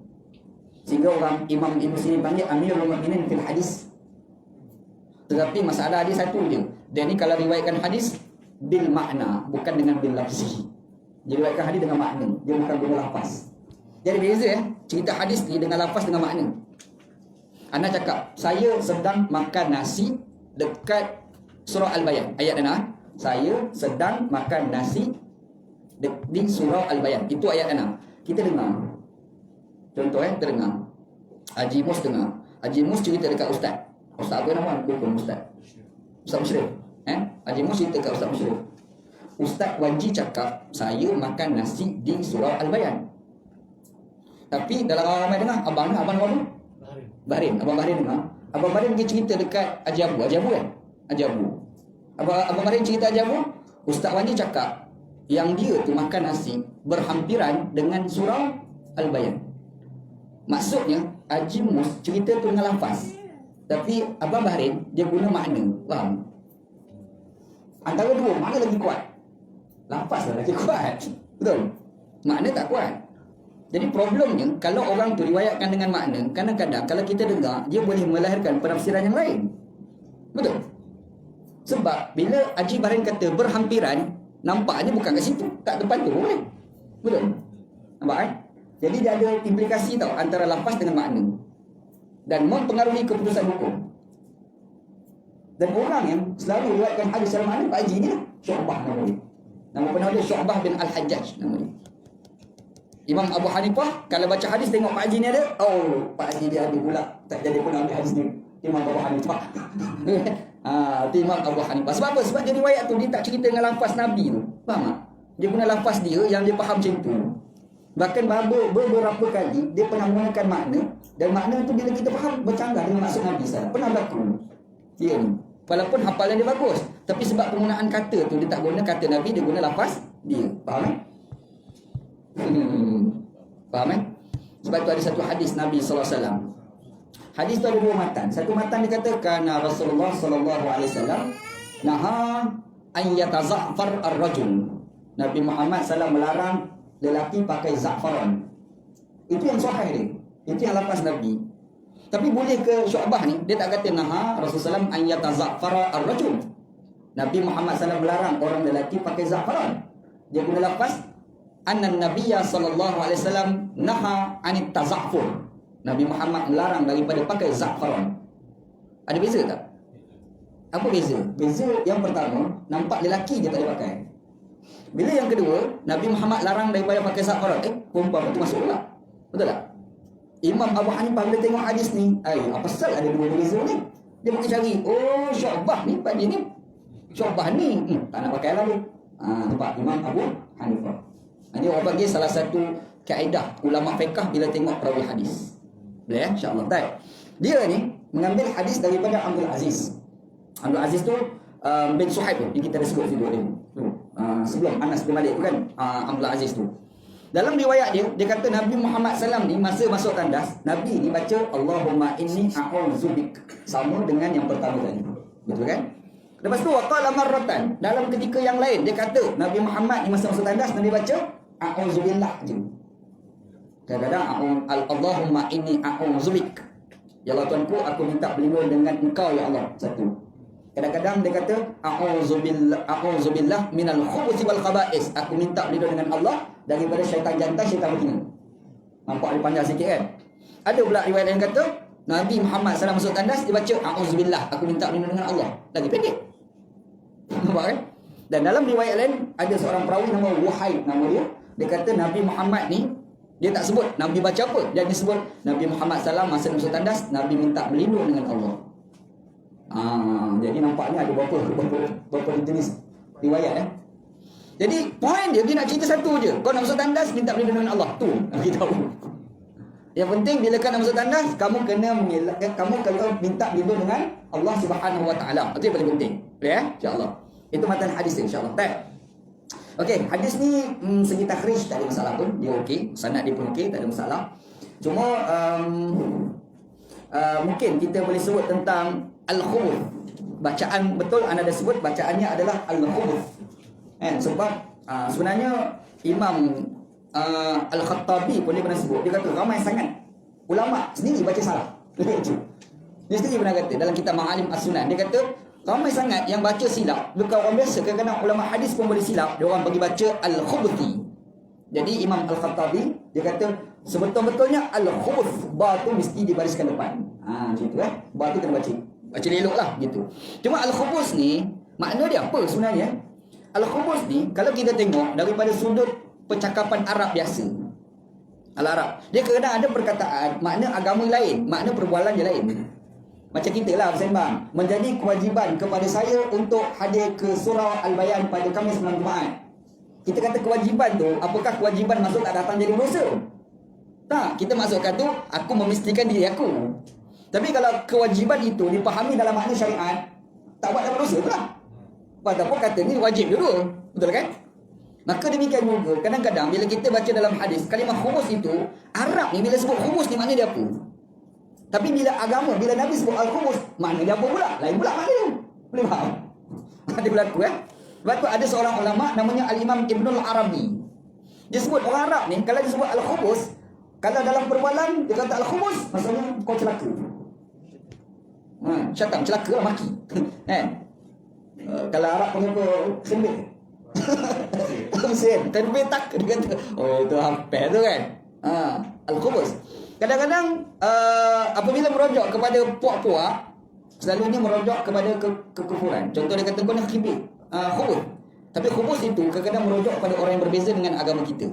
Sehingga orang Imam Ibn Sirin panggil Amirul Mu'minin fil hadis. Tetapi masalah dia satu je. Dia ni kalau riwayatkan hadis bil makna, bukan dengan bil lafzi. Dia riwayatkan hadis dengan makna, dia bukan dengan lafaz. Jadi beza cerita hadis ni dengan lafaz dengan makna. Ana cakap, saya sedang makan nasi dekat surah Al-Bayan. Ayat mana? Saya sedang makan nasi di surah Al-Bayan. Itu ayat 6. Kita dengar. Contoh kita dengar. Haji Mus dengar. Haji Mus cerita dekat ustaz. Ustaz apa nama? Bukan ustaz. Ustaz Musyrif. Haji Mus cerita dekat Ustaz Musyrif. Ustaz Wanji cakap, saya makan nasi di surah Al-Bayan. Tapi dalam ramai dengar, abang apa? Bahrin. Abang Bahrin dengar. Abang Bahrin pergi cerita dekat Haji Abu kan? Haji Abu. Abang Bahrin cerita Haji Abu, Ustaz Wanji cakap yang dia tu makan nasi berhampiran dengan surah Al-Bayan. Maksudnya Haji Mus cerita tu dengan lafaz, tapi Abang Bahrin dia guna makna. Faham? Antara dua, mana lagi kuat? Lafaz lah lagi kuat. Betul? Makna tak kuat. Jadi problemnya, kalau orang tu riwayatkan dengan makna, kadang-kadang kalau kita dengar, dia boleh melahirkan penafsiran yang lain. Betul? Sebab bila Haji Bahrin kata berhampiran, nampaknya bukan kat situ, kat depan tu boleh. Betul? Nampak kan? Jadi dia ada implikasi tau antara lafaz dengan makna, dan mempengaruhi keputusan hukum. Dan orang yang selalu riwayatkan hadis secara makna, Pak Haji ni lah, Syu'bah nama dia. Nama penuh dia Syu'bah bin Al-Hajjaj nama dia. Imam Abu Hanifah kalau baca hadis tengok Pak Haji ni ada, Pak Haji dia ada pula, tak jadi pun ambil hadis ni. Imam Abu Hanifah. Itu Imam Abu Hanifah. Sebab apa? Sebab dia riwayat tu dia tak cerita dengan lafaz Nabi tu. Faham tak? Dia guna lafaz dia yang dia faham macam tu. Bahkan beberapa kali dia pernah menggunakan makna, dan makna tu bila kita faham bercanggah dengan maksud Nabi SAW. Pernah berlaku. Dia ni. Walaupun hafalan dia bagus, tapi sebab penggunaan kata tu dia tak guna kata Nabi, dia guna lafaz dia. Faham? Faham kan? Sebab tu ada satu hadis Nabi SAW. Hadis tu ada dua matan. Satu matan dikatakan Rasulullah SAW naha an yataza'far ar-rajul. Nabi Muhammad SAW melarang lelaki pakai za'faran. Itu yang sahih dia. Itu yang lafaz Nabi. Tapi boleh ke Syu'bah ni, dia tak kata naha Rasulullah SAW an yataza'far ar-rajul. Nabi Muhammad SAW melarang orang lelaki pakai za'faran. Dia guna lafaz anna Nabiyya sallallahu alaihi wasallam naha 'anit tazaffur. Nabi Muhammad melarang daripada pakai za'faran. Ada beza tak? Apa beza? Beza yang pertama, nampak lelaki je tak boleh pakai. Bila yang kedua, Nabi Muhammad larang daripada pakai za'faran. Perempuan tu masuk pula. Betul tak? Imam Abu Hanifah bila tengok hadis ni, apa pasal ada dua beza ni? Dia makin cari, oh Syu'bah ni, Pak ni Syu'bah ni, tak nak pakai lagi. Nampak Imam Abu Hanifah. Ini orang panggil salah satu kaedah ulama fiqh bila tengok perawi hadis. Boleh insya-Allah. Baik. Dia ni mengambil hadis daripada Abdul Aziz. Abdul Aziz tu bin Suhaib tu, yang kita dah sebut video ni. Sebelum Anas bin Malik tu kan, Abdul Aziz tu. Dalam riwayat dia kata Nabi Muhammad SAW ni masa masuk tandas, Nabi ni baca Allahumma inni a'udzubik, sama dengan yang pertama tadi. Betul kan? Lepas tu waqala marratan, dalam ketika yang lain dia kata Nabi Muhammad ni masa masuk tandas Nabi baca a'udzubillah je. Kadang-kadang Allahumma inni a'udzubik, ya Allah Tuanku, aku minta berlindung dengan Engkau ya Allah. Satu. Kadang-kadang dia kata a'udzubillah minal khubuthi wal khaba'is, aku minta berlindung dengan Allah daripada syaitan jantan, syaitan betina. Nampak dia panjang sikit kan? Ada pula riwayat yang kata Nabi Muhammad SAW masuk tandas dia baca a'udzubillah, aku minta berlindung dengan Allah. Lagi pendek. Nampak kan? Dan dalam riwayat lain ada seorang perawi nama Wahid, nama dia. Dia kata Nabi Muhammad ni dia tak sebut Nabi baca apa, dia sebut Nabi Muhammad SAW masa masuk tandas Nabi minta berlindung dengan Allah. Jadi nampaknya ada berapa jenis riwayat. Jadi poin dia nak cerita satu je. Kau nak masuk tandas minta berlindung dengan Allah. Tu nak beritahu. Yang penting bila kau nak masuk tandas, kamu kena minta berlindung dengan Allah Subhanahu Wa Taala. Itu yang paling penting. Ya, insya-Allah. Itu matan hadis dia insya-Allah. Baik. Okey, hadis ni segi takhrij tak ada masalah pun. Dia okey, sanad dia pun okey, tak ada masalah. Cuma mungkin kita boleh sebut tentang al-khubuth. Bacaan betul anda dah sebut bacaannya adalah al-khubuth. Sebab sebenarnya Imam Al-Khattabi pun dia pernah sebut, dia kata ramai sangat ulama sendiri baca salah. Dia sendiri pernah kata dalam kitab Ma'alim As-Sunan, dia kata ramai sangat yang baca silap. Bukan orang biasa, kadang-kadang ulama hadis pun boleh silap. Dia orang bagi baca al-khubuthi. Jadi Imam Al-Khattabi dia kata sebetul-betulnya al-khubuth, ba tu mesti dibariskan depan. Macam tu ba tu kena baca elok lah gitu. Cuma al-khubuth ni makna dia apa sebenarnya? Al-khubuth ni kalau kita tengok daripada sudut percakapan Arab biasa, Al-Arab, dia kadang ada perkataan makna agama lain, makna perbualan je lain. Macam kita lah bersembang, menjadi kewajiban kepada saya untuk hadir ke surau Al-Bayan pada Khamis malam Jumaat. Kita kata kewajiban tu, apakah kewajiban maksud tak datang jadi dosa? Tak, kita maksudkan tu aku memistikan diri aku. Tapi kalau kewajiban itu dipahami dalam makna syariat, tak buat dapat dosa pula. Walaupun kata ni wajib dulu. Betul kan? Maka demikian juga kadang-kadang bila kita baca dalam hadis kalimah khumus itu, Arab ni bila sebut khumus ni makna dia apa? Tapi bila agama, bila Nabi sebut al-khumus, makna dia apa pula? Lain pula makna dia. Boleh faham? Dia berlaku Sebab tu ada seorang ulama namanya Al-Imam Ibnul Arabi. Dia sebut orang Arab ni kalau dia sebut al-khumus, kalau dalam perbualan dia kata al-khumus, maksudnya kau celaka. Syaitan celaka lah, maki. Kalau Arab punya apa? Sembit. Mesin terbit tak dia kata itu hampir tu kan. Al-khumus kadang-kadang apabila merujuk kepada puak-puak, selalunya merujuk kepada kekufuran. Contoh dia kata kau nak kibit khumus. Tapi khumus itu kadang-kadang merujuk kepada orang yang berbeza dengan agama kita,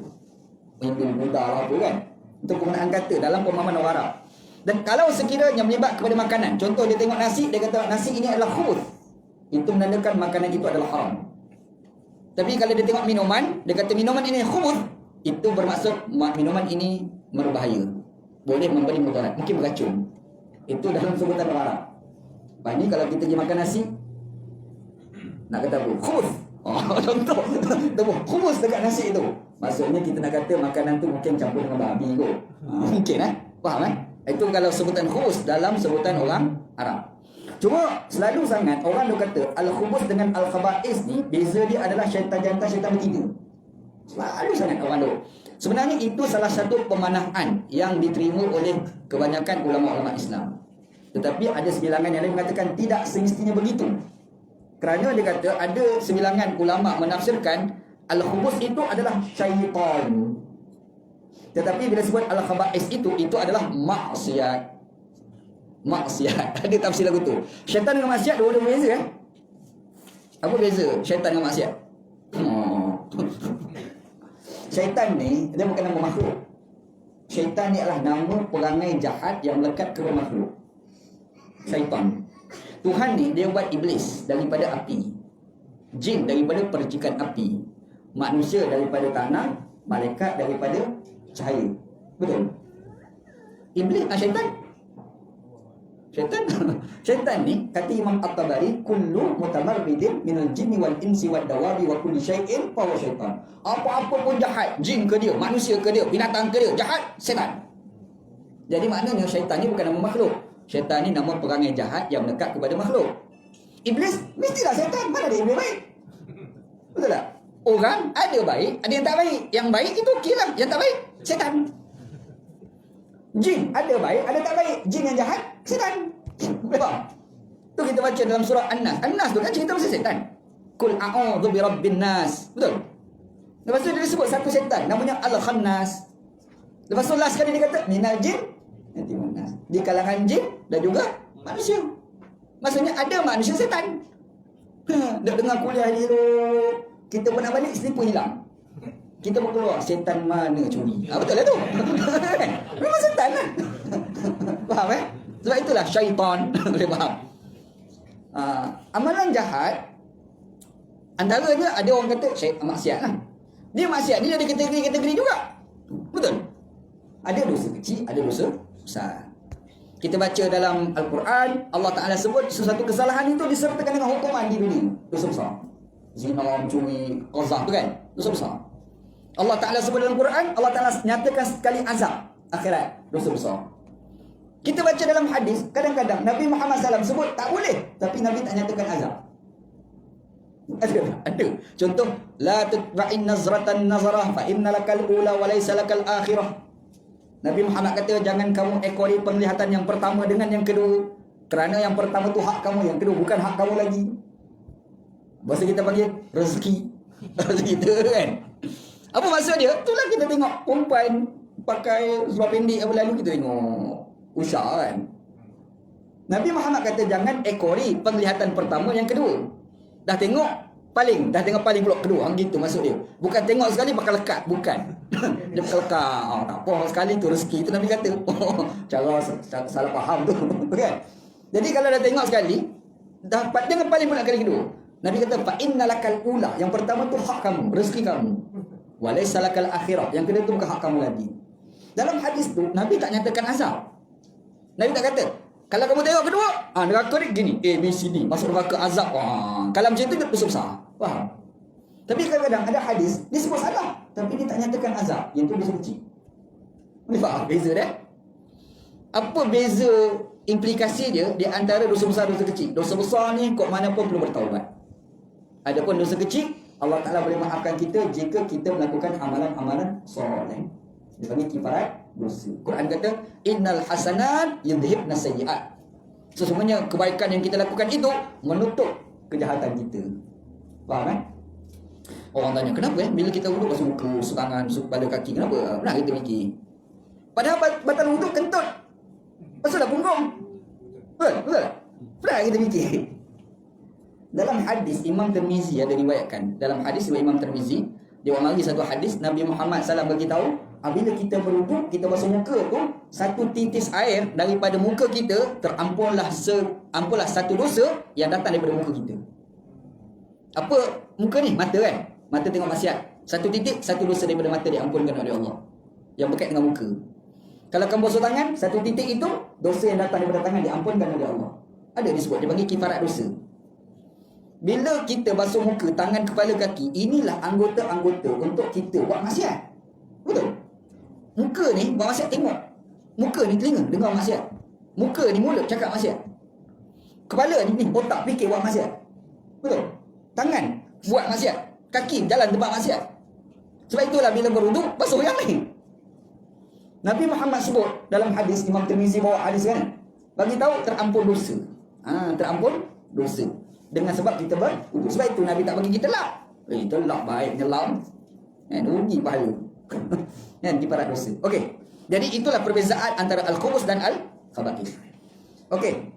Hindu, Buddha lah apa kan. Itu penggunaan kata dalam pemahaman orang Arab. Dan kalau sekiranya menyebab kepada makanan, contoh dia tengok nasi, dia kata nasi ini adalah khumus, itu menandakan makanan itu adalah haram. Tapi kalau dia tengok minuman, dia kata minuman ini khumus, itu bermaksud minuman ini berbahaya, boleh memberi mudarat, mungkin beracun. Itu dalam sebutan orang Arab. Ini kalau kita pergi makan nasi, nak kata apa? Khumus. Contoh khumus dekat nasi itu, maksudnya kita nak kata makanan tu mungkin campur dengan babi kot. Mungkin faham Itu kalau sebutan khumus dalam sebutan orang Arab. Cuma selalu sangat orang dia kata al-khumus dengan al-khaba'is ni beza dia adalah syaitan jantan, syaitan betina. Selalu sangat orang tu. Sebenarnya itu salah satu pemanahan yang diterima oleh kebanyakan ulama-ulama Islam. Tetapi ada sebilangan yang lain mengatakan tidak semestinya begitu. Kerana dia kata ada sebilangan ulama menafsirkan Al-khubus itu adalah syaitan. Tetapi bila sebut al-khaba'is itu adalah maksiat. Maksiat. Ada tafsir lagu tu. Syaitan dengan maksiat dua-dua beza kan? Apa beza syaitan dengan maksiat? Syaitan ni dia bukan nama makhluk. Syaitan ni adalah nama perangai jahat yang melekat kepada makhluk. Syaitan. Tuhan ni dia buat iblis daripada api, jin daripada percikan api, manusia daripada tanah, malaikat daripada cahaya. Betul? Iblis syaitan. Syaitan. Syaitan ni kata Imam At-Tabari, kullu mutamarridin minal jinni wal insi wad dawabi wa kulli syai'in fa huwa syaitan. Apa-apa pun jahat, jin ke dia, manusia ke dia, binatang ke dia, jahat, syaitan. Jadi maknanya syaitan ni bukan nama makhluk. Syaitan ni nama perangai jahat yang melekat kepada makhluk. Iblis mestilah syaitan. Mana ada iblis baik? Betul tak? Orang ada baik, ada yang tak baik. Yang baik itu okey lah. Yang tak baik, syaitan. Jin ada baik, ada tak baik. Jin yang jahat, syaitan. Boleh faham? Tu kita baca dalam surah An-Nas. An-Nas tu kan cerita pasal syaitan. Kul a'udzu birabbin nas. Betul? Lepas tu dia sebut satu syaitan namanya Al-Khannas. Lepas tu last sekali dia kata minal jin nanti manas. Di kalangan jin dan juga manusia. Maksudnya ada manusia syaitan. Dah dengar kuliah ni tu, kita pun nak balik, sini pun hilang. Kita pun keluar, syaitan mana curi. Betul lah tu. Memang syaitan lah. Faham Sebab itulah syaitan. Boleh faham? Amalan jahat, antaranya ada orang kata maksiat lah. Dia maksiat ni ada kategori-kategori juga. Betul? Ada dosa kecil, ada dosa besar. Kita baca dalam Al-Quran, Allah Ta'ala sebut sesuatu kesalahan itu disertakan dengan hukuman di dunia. Dosa besar. Zina, mencuri, qazah tu kan? Dosa besar. Allah Ta'ala sebut dalam Quran, Allah Ta'ala nyatakan sekali azab akhirat. Dosa besar. Kita baca dalam hadis, kadang-kadang Nabi Muhammad SAW sebut tak boleh, tapi Nabi tak nyatakan azab. Ada. Contoh, la tutba'in nazratan nazarah fa inna lakal ula wa laysa lakal akhirah. Nabi Muhammad kata jangan kamu ekori penglihatan yang pertama dengan yang kedua, kerana yang pertama tu hak kamu, yang kedua bukan hak kamu lagi. Bahasa kita panggil rezeki. Rezeki tu kan. Apa maksud dia? Itulah kita tengok perempuan pakai seluar pendek apa lalu kita tengok usah kan. Nabi Muhammad kata jangan ekori penglihatan pertama yang kedua. Dah tengok paling pula kedua. Gitu maksud dia. Bukan tengok sekali bakal lekat, bukan. Dia bakal lekat. Tak apa sekali tu rezeki tu Nabi kata. Cara salah faham tu. Kan? Jadi kalau dah tengok sekali, dapat dengan paling pula kali kedua. Nabi kata fa innalakal ula, yang pertama tu hak kamu, rezeki kamu. Wa laysa lakal akhirah, yang kedua tu bukan hak kamu lagi. Dalam hadis tu Nabi tak nyatakan azab. Nabi tak kata kalau kamu tengok kedua, neraka ni gini, A, B, C, D, masuk neraka azab. Kalau macam tu, dia dosa besar. Faham? Tapi kadang-kadang ada hadis, dia sebut salah, tapi dia tak nyatakan azab. Yang tu dosa kecil. Boleh faham beza dia? Apa beza implikasi dia di antara dosa besar dan dosa kecil? Dosa besar ni, kok mana pun perlu bertaubat. Adapun dosa kecil, Allah Ta'ala boleh maafkan kita jika kita melakukan amalan-amalan soleh. Dia panggil kifarat dosa. Quran kata innal hasanat yudhibna sayyi'at. Sesungguhnya kebaikan yang kita lakukan itu menutup kejahatan kita. Faham kan? Orang tanya kenapa bila kita wuduk basuh muka, basuh tangan, basuh kepala kaki, kenapa? Pernah kita fikir. Padahal batal wuduk kentut. Basuhlah punggung. Betul? Pernah kita fikir. Dalam hadis Imam Tirmizi ada riwayatkan. Dalam hadis Imam Tirmizi, dia mari satu hadis Nabi Muhammad SAW beritahu, apabila kita berwuduk, kita basuh muka tu, satu titis air daripada muka kita terampunlah satu dosa yang datang daripada muka kita. Apa muka ni? Mata kan? Mata tengok maksiat. Satu titik, satu dosa daripada mata diampunkan oleh Allah yang berkait dengan muka. Kalau kamu basuh tangan, satu titik itu dosa yang datang daripada tangan diampunkan oleh Allah. Ada disebut, dia panggil kifarat dosa. Bila kita basuh muka, tangan, kepala, kaki, inilah anggota-anggota untuk kita buat maksiat. Betul? Muka ni buat maksiat tengok. Muka ni telinga dengar maksiat. Muka ni mulut cakap maksiat. Kepala ni otak fikir buat maksiat. Betul? Tangan buat maksiat. Kaki jalan tempat maksiat. Sebab itulah bila berwuduk basuh yang lain. Nabi Muhammad sebut dalam hadis, Imam Tirmizi bawa hadis kan, bagi tahu terampun dosa. Terampun dosa dengan sebab kita berwuduk. Sebab itu Nabi tak bagi kita lap. Telak baik nyelam. Rugi pahala. Kan kiparat dosa. Okey. Jadi itulah perbezaan antara al-khubuth dan al-khaba'ith. Okey.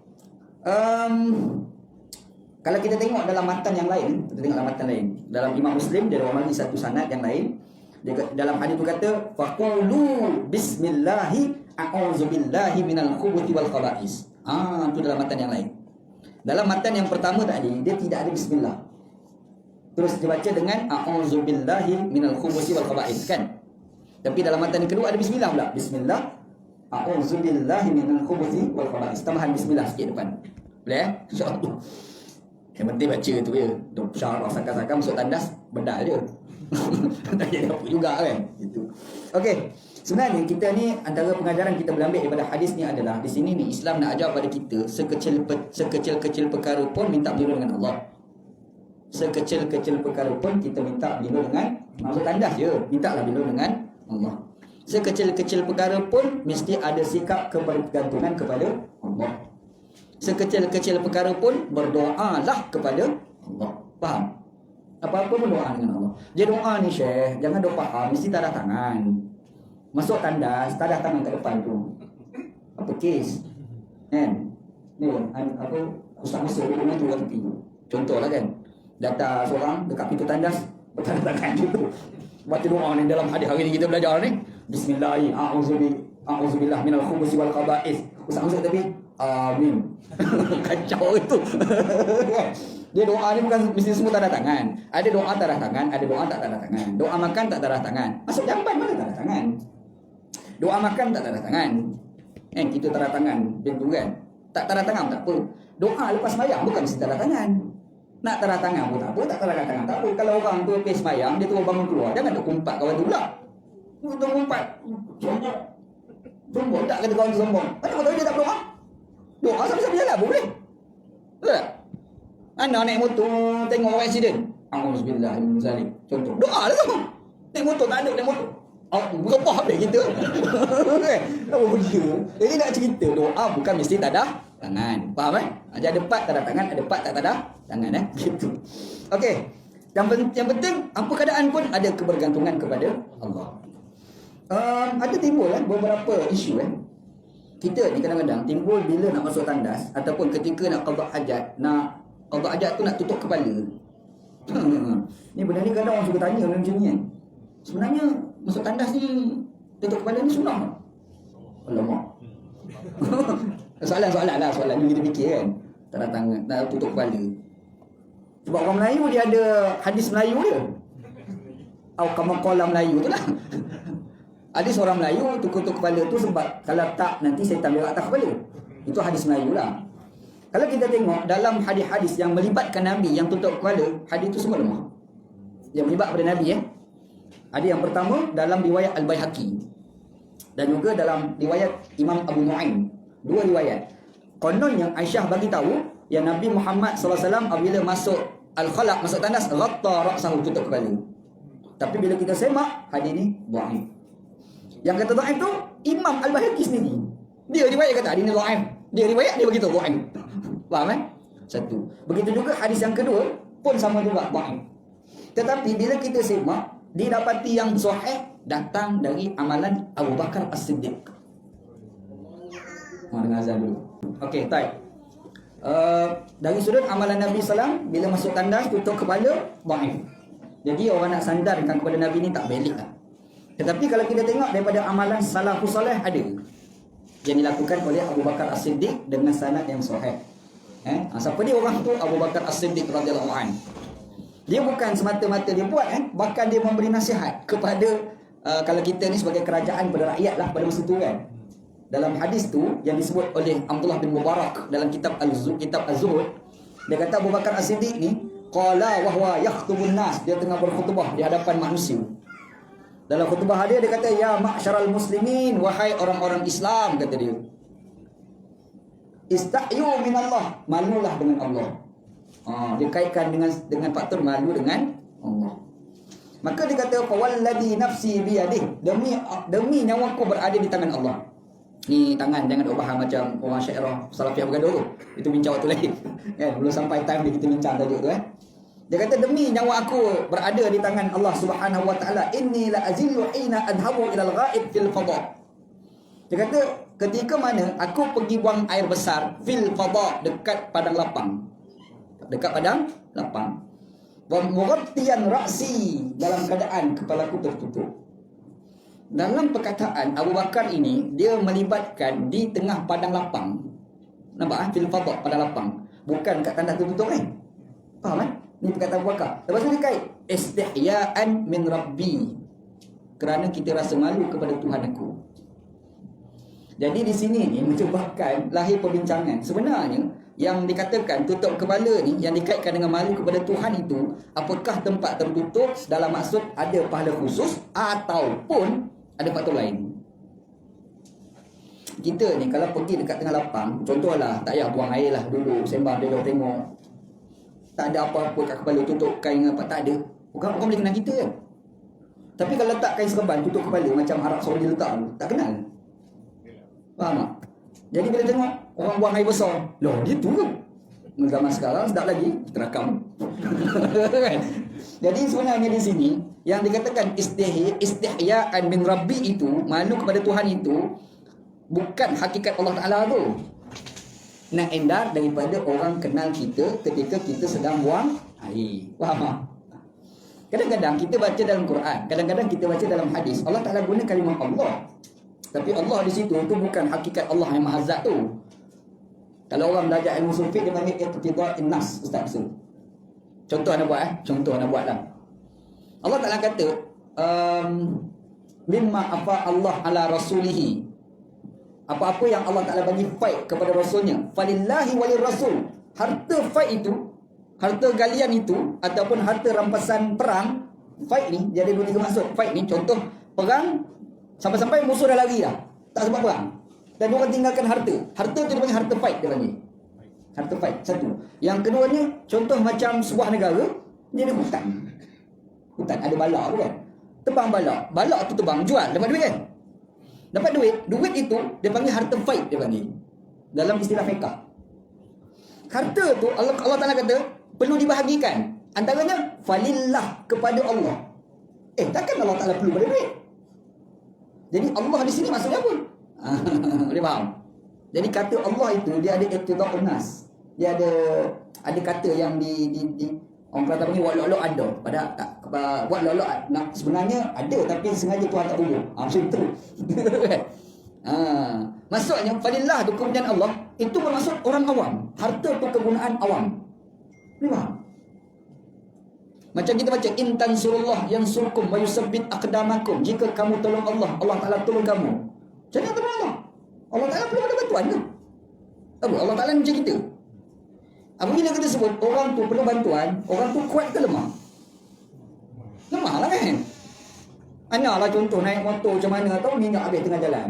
Kalau kita tengok dalam matan yang lain, kita tengok dalam matan lain. Dalam Imam Muslim dia ada di satu sanad yang lain. Dia, dalam hadis itu kata faqulu bismillahi a'udzubillahi minal khubuthi wal khaba'is. Itu dalam matan yang lain. Dalam matan yang pertama tadi dia tidak ada bismillah. Terus dibaca dengan a'udzubillahi minal khubuthi wal khaba'is kan. Tapi dalam matan yang kedua ada bismillah pula. Bismillah a'udzubillahi minal khubuthi wal khaba'is. Tambahan bismillah sikit depan. Boleh insya-Allah. Yang penting baca tu ya. Dok syarah sakar-sakar masuk tandas bedak je. Tak ada apa juga kan. Gitu. Okey. Sebenarnya kita ni antara pengajaran kita boleh ambil daripada hadis ni adalah di sini ni Islam nak ajar pada kita sekecil-kecil perkara pun minta berlindung dengan Allah. Sekecil-kecil perkara pun kita minta berlindung dengan masuk tandas je. Mintalah berlindung dengan Allah. Sekecil-kecil perkara pun mesti ada sikap kebergantungan kepada Allah. Sekecil-kecil perkara pun berdoalah kepada Allah. Faham? Apa-apa pun doa dengan Allah. Dia doa ni Syekh, jangan doa faham, mesti tadah tangan. Masuk tandas, tadah tangan ke depan tu. Apa kes? Kan? Ni apa Ustaz Musa dia dengan tu kat tepi. Contohlah kan. Datang seorang dekat pintu tandas, bertanda tangan gitu. Baca doa ni dalam hadis hari ni kita belajar ni. Bismillahirrahmanirrahim. A'udzubillah minal khubuthi wal khaba'ith. Ustaz Musa tapi amin. Kacau itu. Dia doa ni bukan mesti semua tanda tangan. Ada doa tanda tangan, ada doa tak tanda tangan. Doa makan tak tanda tangan. Masuk jamban mana tanda tangan? Doa makan tak tanda tangan. Kita tanda tangan pintu kan. Tak tanda tangan tak apa. Doa lepas sembahyang bukan mesti tanda tangan. Nak tanda tangan pun tak apa, tak tanda tangan tak apa. Kalau orang tu pergi sembahyang, dia terus bangun keluar, jangan duk kumpat kawan tu pula. Tu kumpat. Sombong tak kata kawan tu sombong. Mana kau tahu dia tak berdoa? Doa sambil-sambil jalan pun boleh. Betul tak? Anak naik motor tengok orang accident. Auzubillah min zalik. Contoh. Doa lah tu. Naik motor tak ada naik motor. Berapa habis kita. Tak boleh. Jadi nak cerita doa bukan mesti tadah tangan. Faham eh? Ada part tadah tangan, ada part tak tadah tangan gitu. Okey. Yang penting apa keadaan pun ada kebergantungan kepada Allah. Ada timbul beberapa isu kita ni kadang-kadang timbul bila nak masuk tandas ataupun ketika nak qada hajat, qada hajat tu nak tutup kepala. Ni benda ni kadang orang suka tanya macam ni kan. Sebenarnya masuk tandas ni tutup kepala ni sunnah tak? Alamak. Soalan ni kita fikir kan. Tanda tangan, nak tutup kepala. Sebab orang Melayu dia ada hadis Melayu dia. Atau kamaqala Melayu tu lah. Hadis orang Melayu tutup kepala tu sebab kalau tak nanti setan dia atas kepala. Itu hadis Melayu lah. Kalau kita tengok dalam hadis-hadis yang melibatkan Nabi yang tutup kepala, hadis itu semua lemah. Yang melibat pada Nabi Ada yang pertama dalam riwayat Al-Baihaqi dan juga dalam riwayat Imam Abu Nu'aim. Dua riwayat. Konon yang Aisyah bagi tahu yang Nabi Muhammad SAW apabila masuk Al-Khala', masuk tandas, ghatta ra'sahu, tutup kepala. Tapi bila kita semak hadis ni dhaif. Yang kata dhaif tu Imam Al-Baihaqi sendiri. Dia riwayat kata hadis ni dhaif. Dia riwayat dia begitu dhaif. Faham Satu. Begitu juga hadis yang kedua pun sama juga dhaif. Tetapi bila kita semak, didapati yang sahih datang dari amalan Abu Bakar As-Siddiq. Dengar azan dulu. Okey, baik. Dari sudut amalan Nabi SAW, bila masuk tandas tutup kepala, dhaif. Jadi orang nak sandarkan kepada Nabi ni tak valid lah. Tetapi kalau kita tengok daripada amalan salafus salih ada yang dilakukan oleh Abu Bakar As-Siddiq dengan sanad yang sahih. Siapa dia orang tu? Abu Bakar As-Siddiq radhiyallahu anhu. Dia bukan semata-mata dia buat bahkan dia memberi nasihat kepada kalau kita ni sebagai kerajaan pada rakyat lah pada masa tu kan. Dalam hadis tu yang disebut oleh Abdullah bin Mubarak dalam kitab Az-Zuhud, dia kata Abu Bakar As-Siddiq ni qala wa huwa yakhtubun nas, dia tengah berkhutbah di hadapan manusia. Dalam khutbah dia kata ya ma'syaral muslimin, wahai orang-orang Islam, kata dia. Istahyu minallah, malulah dengan Allah. Dia kaitkan dengan faktor malu dengan Allah. Maka dia kata fawalladhi nafsi biyadih, demi nyawaku berada di tangan Allah. Ni tangan, jangan duk faham macam orang syairah salafiyah bergaduh tu. Itu bincang waktu lain. Kan belum sampai time kita bincang tajuk tu Dia kata demi nyawa aku berada di tangan Allah Subhanahu wa taala, inni la azillu hina adhabu ila al-ghaib fil fadha. Dia kata ketika mana aku pergi buang air besar fil fadha, dekat padang lapang. Dekat padang lapang. Wa mughtiyan ra'si, dalam keadaan kepalaku tertutup. Dalam perkataan Abu Bakar ini, dia melibatkan di tengah padang lapang. Nampak fil fadha, padang lapang. Bukan kat tandas tertutup kan? Faham kan? Ini perkataan Abu Bakar. Lepas tu dia kait istihya'an min rabbi, kerana kita rasa malu kepada Tuhan aku. Jadi di sini ni menyebabkan lahir perbincangan. Sebenarnya yang dikatakan tutup kepala ni, yang dikaitkan dengan malu kepada Tuhan itu, apakah tempat tertutup dalam maksud ada pahala khusus ataupun ada faktor lain? Kita ni kalau pergi dekat tengah lapang, contohlah tak payah buang air lah, dulu sembang dia tengok, tak ada apa-apa kat kepala, tutup kain apa, tak ada. Orang boleh kenal kita kan. Tapi kalau letak kain serban tutup kepala macam Arab Saudi letak tu, tak kenal. Faham tak? Jadi bila tengok orang buang air besar, loh dia tu ke? Zaman sekarang sedap lagi, kita rakam. Kan? Jadi sebenarnya di sini yang dikatakan istihya'an min rabbi itu, malu kepada Tuhan itu, bukan hakikat Allah Ta'ala tu. Nak endar daripada orang kenal kita ketika kita sedang buang air. Faham tak? Kadang-kadang kita baca dalam Quran, kadang-kadang kita baca dalam hadis, Allah Ta'ala guna kalimah Allah. Tapi Allah di situ tu bukan hakikat Allah yang Maha Zat tu. Kalau orang belajar ilmu sulfik, dia panggil iqtida'in nas, Ustaz. Contoh anda buat contoh anda buatlah. Allah Ta'ala kata mimma afa Allah ala rasulihi, apa-apa yang Allah Ta'ala bagi fight kepada Rasulnya, falillahi walil rasul. Harta fight itu, harta galian itu, ataupun harta rampasan perang, fight ni, dia ada 2-3 maksud. Fight ni, contoh perang, sampai-sampai musuh dah lari dah, tak sebab perang, dan orang tinggalkan harta. Harta tu dia panggil harta fight, dia panggil harta fight, satu. Yang keduanya, contoh macam sebuah negara, dia ada hutan. Hutan, ada balak tu kan, tebang balak, balak tu tebang, jual, dapat duit kan. Dapat duit, duit itu dia panggil harta fight, dia panggil dalam istilah fiqh. Harta tu Allah Ta'ala kata perlu dibahagikan. Antaranya falillah, kepada Allah. Takkan Allah Ta'ala perlu pada duit? Jadi Allah di sini maksudnya apa? Boleh faham? Jadi kata Allah itu dia ada iqtida'un nas. Dia ada kata yang di orang kata panggil walau ada. Pada tak walau nak sebenarnya ada, tapi sengaja Tuhan tak tunggu. Macam itu. Maksudnya falillah tu kemudian Allah itu bermaksud orang awam. Harta tu kegunaan awam. Boleh faham? Macam kita baca intan surullah yang surkum wa yusabbit aqdamakum. Jika kamu tolong Allah, Allah Ta'ala tolong kamu. Jangan tolong Allah. Allah Ta'ala perlu ada bantuan ke? Apa? Allah Ta'ala macam kita. Apabila kita sebut orang tu perlu bantuan, orang tu kuat ke lemah? Lemah lah kan? Anak lah contoh naik motor macam mana, tahu minyak habis tengah jalan.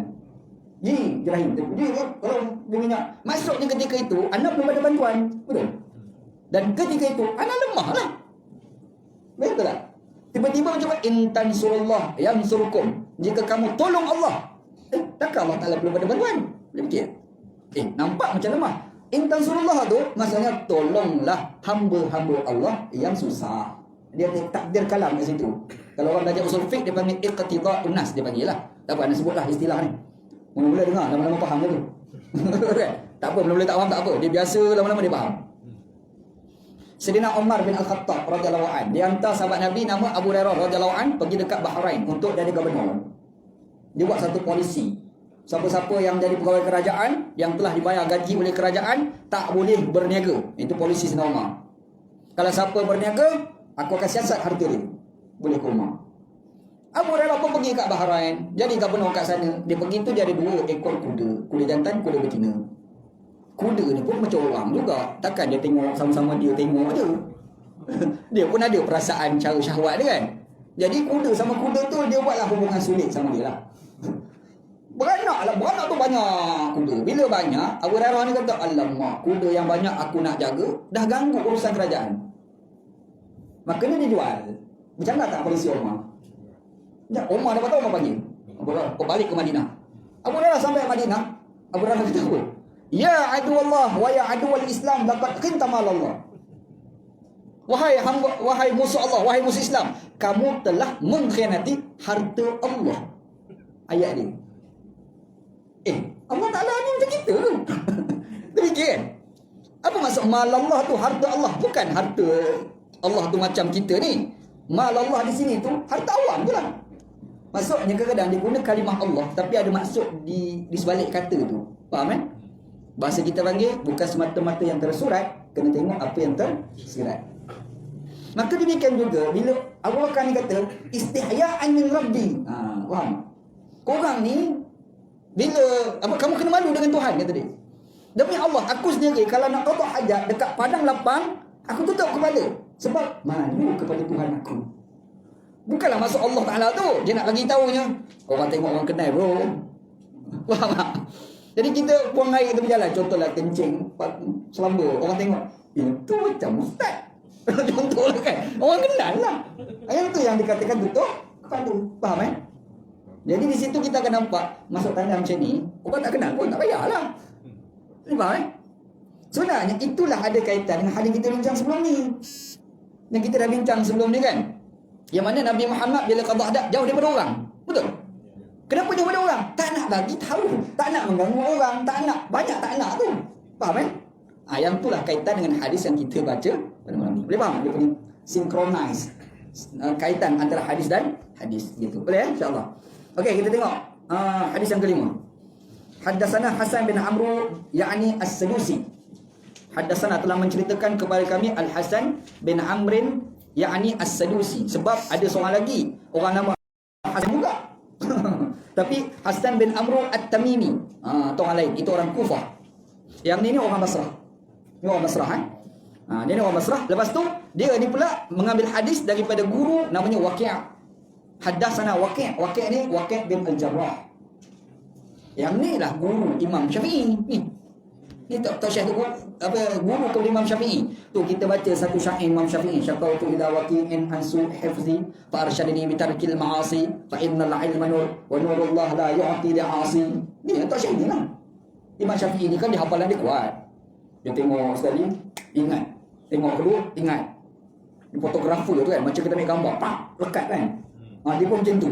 Jerahim. Kalau dia minyak. Maksudnya ketika itu, anak belum ada bantuan. Betul? Dan ketika itu, anak lemah lah. Betul tak? Tiba-tiba macam intan surullah yang surukum. Jika kamu tolong Allah, takkan Allah Ta'ala perlu ada bantuan? Boleh fikir? Nampak macam lemah. Intan surullah tu maksudnya tolonglah hamba-hamba Allah yang susah. Dia takdir kalam kat situ. Kalau orang belajar usul fiqh, dia panggil iqtida'un nas, dia panggil lah. Tak apa, anda sebutlah istilah ni. Mula-mula dengar, lama-lama faham tu. Tak apa, mula-mula tak faham tak apa. Dia biasa, lama-lama dia faham. Sayyidina Umar bin Al-Khattab radhiyallahu an, di antara sahabat Nabi nama Abu Hurairah radhiyallahu an, pergi dekat Bahrain untuk jadi gubernur. Dia buat satu polisi. Siapa-siapa yang jadi pegawai kerajaan, yang telah dibayar gaji oleh kerajaan, tak boleh berniaga. Itu polisi Sayyidina Umar. Kalau siapa berniaga, aku akan siasat harta dia. Boleh ke rumah. Abu Hurairah pun pergi kat Bahrain, jadi gubernur kat sana. Dia pergi tu dia ada 2 ekor kuda. Kuda jantan, kuda betina. Kuda ni pun macam orang juga. Takkan dia tengok sama-sama dia tengok je. Dia pun ada perasaan cara syahwat dia kan. Jadi kuda sama kuda tu dia buatlah hubungan sulit sama dia lah. Beranak tu banyak kuda. Bila banyak, Abu Hurairah ni kata, alamak, kuda yang banyak aku nak jaga, dah ganggu urusan kerajaan. Makanya dia jual. Macam mana tak polisi Umar? Umar dapat tahu Umar panggil Abu Hurairah balik ke Madinah. Abu Hurairah sampai Madinah, Abu Hurairah kata apa? Ya adu Allah wa ya adu al-Islam laqad qinta mal Allah. wahai musuh Allah, wahai musuh Islam, kamu telah mengkhianati harta Allah. Ayat ni. Allah Ta'ala ni macam kita tu. Terfikir kan? Apa maksud mal Allah tu harta Allah? Bukan harta Allah tu macam kita ni. Mal Allah di sini tu harta awam je lah. Maksudnya kadang-kadang dia guna kalimah Allah, tapi ada maksud di sebalik kata tu. Faham kan? Bahasa kita panggil bukan semata-mata yang tersurat, kena tengok apa yang tersirat. Maka demikian juga bila Allah kan kata istihya'an min rabbi. Faham? Korang ni bila kamu kena malu dengan Tuhan, kata dia. Demi Allah, aku sendiri kalau nak qada hajat dekat padang lapang, aku tutup kepala sebab malu kepada Tuhan aku. Bukanlah maksud Allah Ta'ala tu dia nak bagi tahunya, orang tengok orang kenal bro. Faham tak? Jadi kita buang air tepi jalan, contohlah kencing selamba, orang tengok itu macam ustaz. Contohlah kan, orang kenal lah. Yang tu yang dikatakan tutup kepala. Faham kan? Jadi di situ kita akan nampak masuk tanda macam ni, orang tak kenal pun tak payahlah. Faham kan? Sebenarnya itulah ada kaitan dengan hadis kita bincang sebelum ni. Yang kita dah bincang sebelum ni kan, yang mana Nabi Muhammad bila qada hadat jauh daripada orang. Betul? Kenapa jauh daripada orang? Tak nak bagi tahu, tak nak mengganggu orang, tak nak, banyak tak nak tu. Faham kan? Yang itulah kaitan dengan hadis yang kita baca pada malam ni. Boleh faham? Dia punya synchronize kaitan antara hadis dan hadis gitu. Boleh ya? InsyaAllah. Okey, kita tengok hadis yang kelima. Haddatsana Hasan bin Amr yakni As-Sadusi. Haddatsana telah menceritakan kepada kami Al-Hasan bin Amr yakni As-Sadusi. Sebab ada seorang lagi orang nama Hasan juga. Tapi Hasan bin Amr At-Tamimi, atau orang lain, itu orang Kufah. Yang ni orang Basrah. Ni orang Basrah kan? Dia ni orang Basrah. Lepas tu dia ni pula mengambil hadis daripada guru namanya Waqi'. Haddatsana Waqi'. Waqi' ni Waqi' bin Al-Jarrah. Yang ni lah guru Imam Syafi'i ni. Ni tak syekh tu guru kepada Imam Syafi'i. Tu kita baca satu syair Imam Syafi'i, syaqautu ila waqi'in ansu hifzi fa arsyadani bi tarkil ma'asi fa innal ilma nur wa nurullah la yu'ti li'asi. Ni tak syekh ni lah. Imam Syafi'i ni kan dia hafalan dia kuat. Dia tengok sekali ingat, tengok kedua ingat. Ni fotografer tu kan, macam kita ambil gambar, pak lekat kan. Dia pun macam tu.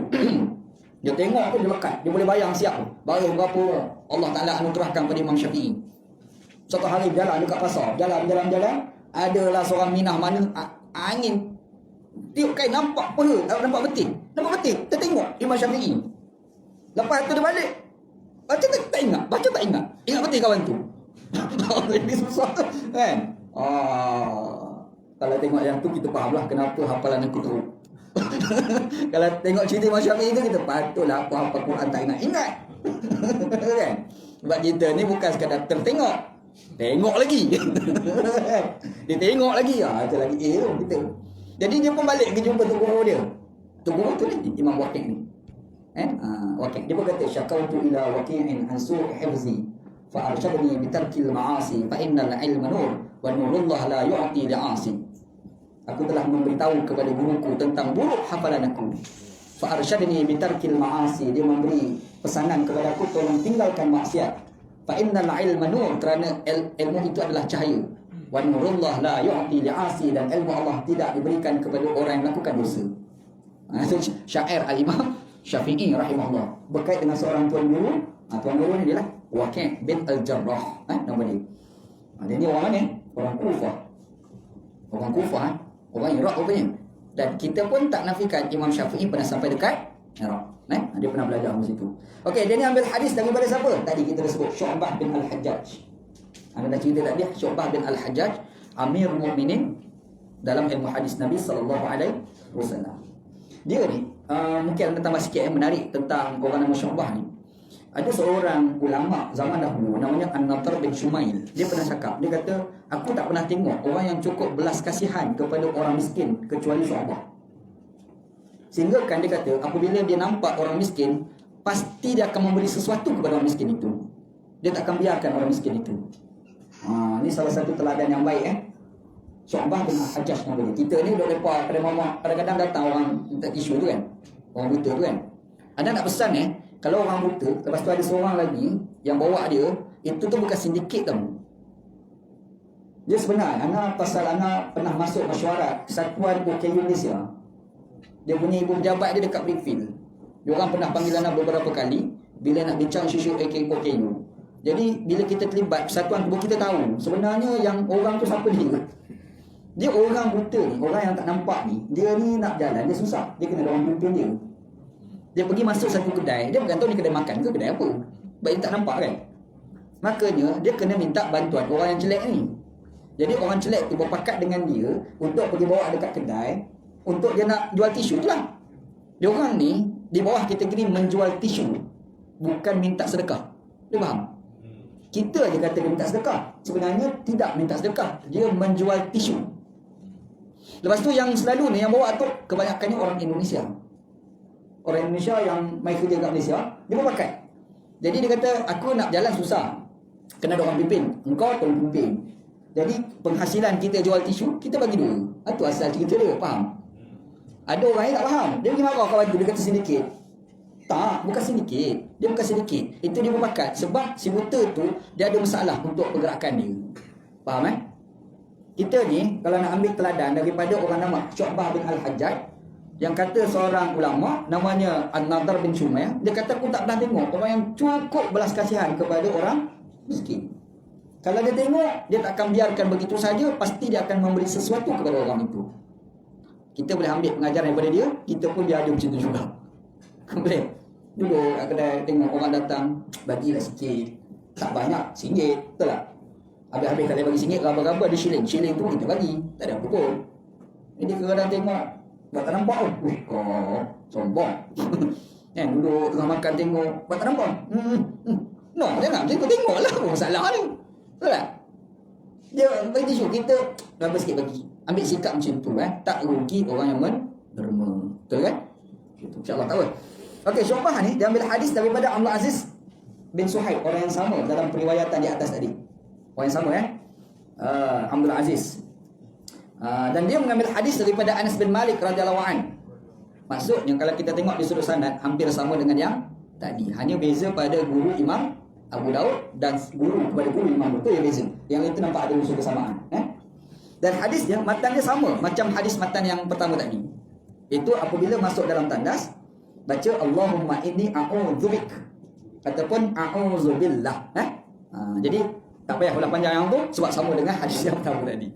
Dia tengok pun dia lekat, dia boleh bayang siap baris berapa Allah Ta'ala anugerahkan pada Imam Syafi'i. Satu hari berjalan dekat pasar, jalan, adalah seorang minah mana angin tiup kain nampak peha, nampak betul. Kita tengok Imam Syafi'i. Lepas tu dia balik. Baca tak ingat. Ingat betul kawan tu. Ini susah kan? Kalau tengok yang tu kita fahamlah kenapa hafalan aku tu. Kalau tengok cerita Imam Syafi'i tu kita patutlah aku hafal Quran tak ingat. Kan? Sebab kita ni bukan sekadar tertengok, tengok lagi. Dia tengok lagi. Itu lagi tu kita. Jadi dia pun balik ke jumpa tu guru dia. Tu guru tu ni Imam Waqi' ni. Waqi' dia pun kata syaqautu ila waqi'in ansu hifzi fa arsyadani bi tarkil ma'asi fa innal ilma nur wa nurullah la yu'ti li'asi. Aku telah memberitahu kepada guruku tentang buruk hafalan aku. Fa arsyadani bi tarkil ma'asi, dia memberi pesanan kepada aku tolong tinggalkan maksiat. Fa innal ilma nur, kerana ilmu itu adalah cahaya. Wa nurullah la yu'ti li'asi, dan ilmu Allah tidak diberikan kepada orang yang melakukan dosa. Itu syair Al-Imam Syafi'i rahimahullah berkait dengan seorang tuan guru. Tuan guru ni adalah Waqi' bin Al-Jarrah, nama dia. Dia ni orang mana? Orang Kufah. Orang Kufah, orang Iraq rupanya. Dan kita pun tak nafikan Imam Syafi'i pernah sampai dekat Iraq. Dia pernah belajar di situ. Okey, dia ni ambil hadis daripada siapa? Tadi kita dah sebut Syu'bah bin Al-Hajjaj. Anda dah cerita tadi Syu'bah bin Al-Hajjaj, Amirul Mukminin dalam ilmu hadis Nabi sallallahu alaihi wasallam. Dia ni mungkin anda tambah sikit yang menarik tentang orang nama Syu'bah ni. Ada seorang ulama zaman dahulu namanya An-Nadhr bin Shumail. Dia pernah cakap, dia kata, aku tak pernah tengok orang yang cukup belas kasihan kepada orang miskin kecuali Syu'bah. Sehingga kan dia kata, apabila dia nampak orang miskin, pasti dia akan memberi sesuatu kepada orang miskin itu. Dia tak akan biarkan orang miskin itu. Ini salah satu teladan yang baik. Syu'bah bin Al-Hajjaj nama dia. Kita ni duduk lepak pada mama, kadang-kadang datang orang minta tisu tu kan, orang buta tu kan. Anda nak pesan kalau orang buta, lepas tu ada seorang lagi yang bawa dia, itu tu bukan sindiket tau. Dia sebenar, Ana pasal Ana pernah masuk mesyuarat Kesatuan OKU Malaysia. Dia punya ibu pejabat dia dekat Brickfield. Dia orang pernah panggil Ana beberapa kali bila nak bincang isu OKU. Jadi bila kita terlibat persatuan tu, kita tahu sebenarnya yang orang tu siapa dia. Dia orang buta ni, orang yang tak nampak ni. Dia ni nak jalan, dia susah. Dia kena ada orang pimpin dia. Dia pergi masuk satu kedai, dia bukan tahu ni kedai makan ke kedai apa. Sebab dia tak nampak kan. Makanya dia kena minta bantuan orang yang jelek ni. Jadi orang jelek tu berpakat dengan dia untuk pergi bawa dekat kedai untuk dia nak jual tisu tu lah. Dia orang ni di bawah kategori menjual tisu, bukan minta sedekah. Dia faham? Kita je kata dia minta sedekah. Sebenarnya tidak minta sedekah, dia menjual tisu. Lepas tu yang selalu ni yang bawa tu kebanyakannya orang Indonesia. Orang Indonesia yang mai kerja kat Malaysia, dia berpakat. Jadi dia kata, aku nak jalan susah, kena ada orang pimpin. Engkau tolong pimpin. Jadi penghasilan kita jual tisu, kita bagi dua. Itu asal cerita dia, faham? Ada orang yang tak faham. Dia pergi marah kawan tu, dia kata sedikit. Tak, bukan sedikit. Dia bukan sedikit. Itu dia berbakat. Sebab si buta tu, dia ada masalah untuk pergerakan dia. Faham Kita ni, kalau nak ambil teladan daripada orang nama Syu'bah bin Al-Hajjaj, yang kata seorang ulama, namanya An-Nadhr bin Shumayh, dia kata aku tak pernah tengok orang yang cukup belas kasihan kepada orang miskin. Kalau dia tengok, dia tak akan biarkan begitu saja, pasti dia akan memberi sesuatu kepada orang itu. Kita boleh ambil pengajaran daripada dia, kita pun dia ada macam tu juga. Boleh. Duduk kat kedai, tengok orang datang, bagilah sikit. Tak banyak, RM1, betul tak? Habis-habis kalau dia bagi RM1, raba-raba ada shilling. Shilling tu kita bagi, tak ada apa pun. Jadi kadang tengok, buat tak nampak pun. Kau sombong. Duduk tengah makan tengok, buat tak nampak. No, jangan macam tu, tengoklah apa masalah ni. Betul tak? Dia bagi tisu, kita raba sikit bagi. Ambil sikap macam tu tak rugi orang yang menderma. Betul kan? InsyaAllah tahu. Okey, Syu'bah ni dia ambil hadis daripada Abdul Aziz bin Suhaib, orang yang sama dalam periwayatan di atas tadi. Orang yang sama Abdul Aziz. Dan dia mengambil hadis daripada Anas bin Malik radhiyallahu an. Maksudnya kalau kita tengok di sudut sanad hampir sama dengan yang tadi. Hanya beza pada guru Imam Abu Daud dan guru kepada guru Imam Bukhari yang beza. Yang itu nampak ada unsur kesamaan. Dan hadisnya matannya sama macam hadis matan yang pertama tadi. Itu apabila masuk dalam tandas, baca Allahumma inni a'udzubik ataupun a'udzubillah. Jadi tak payah ulang panjang yang tu sebab sama dengan hadis yang pertama tadi.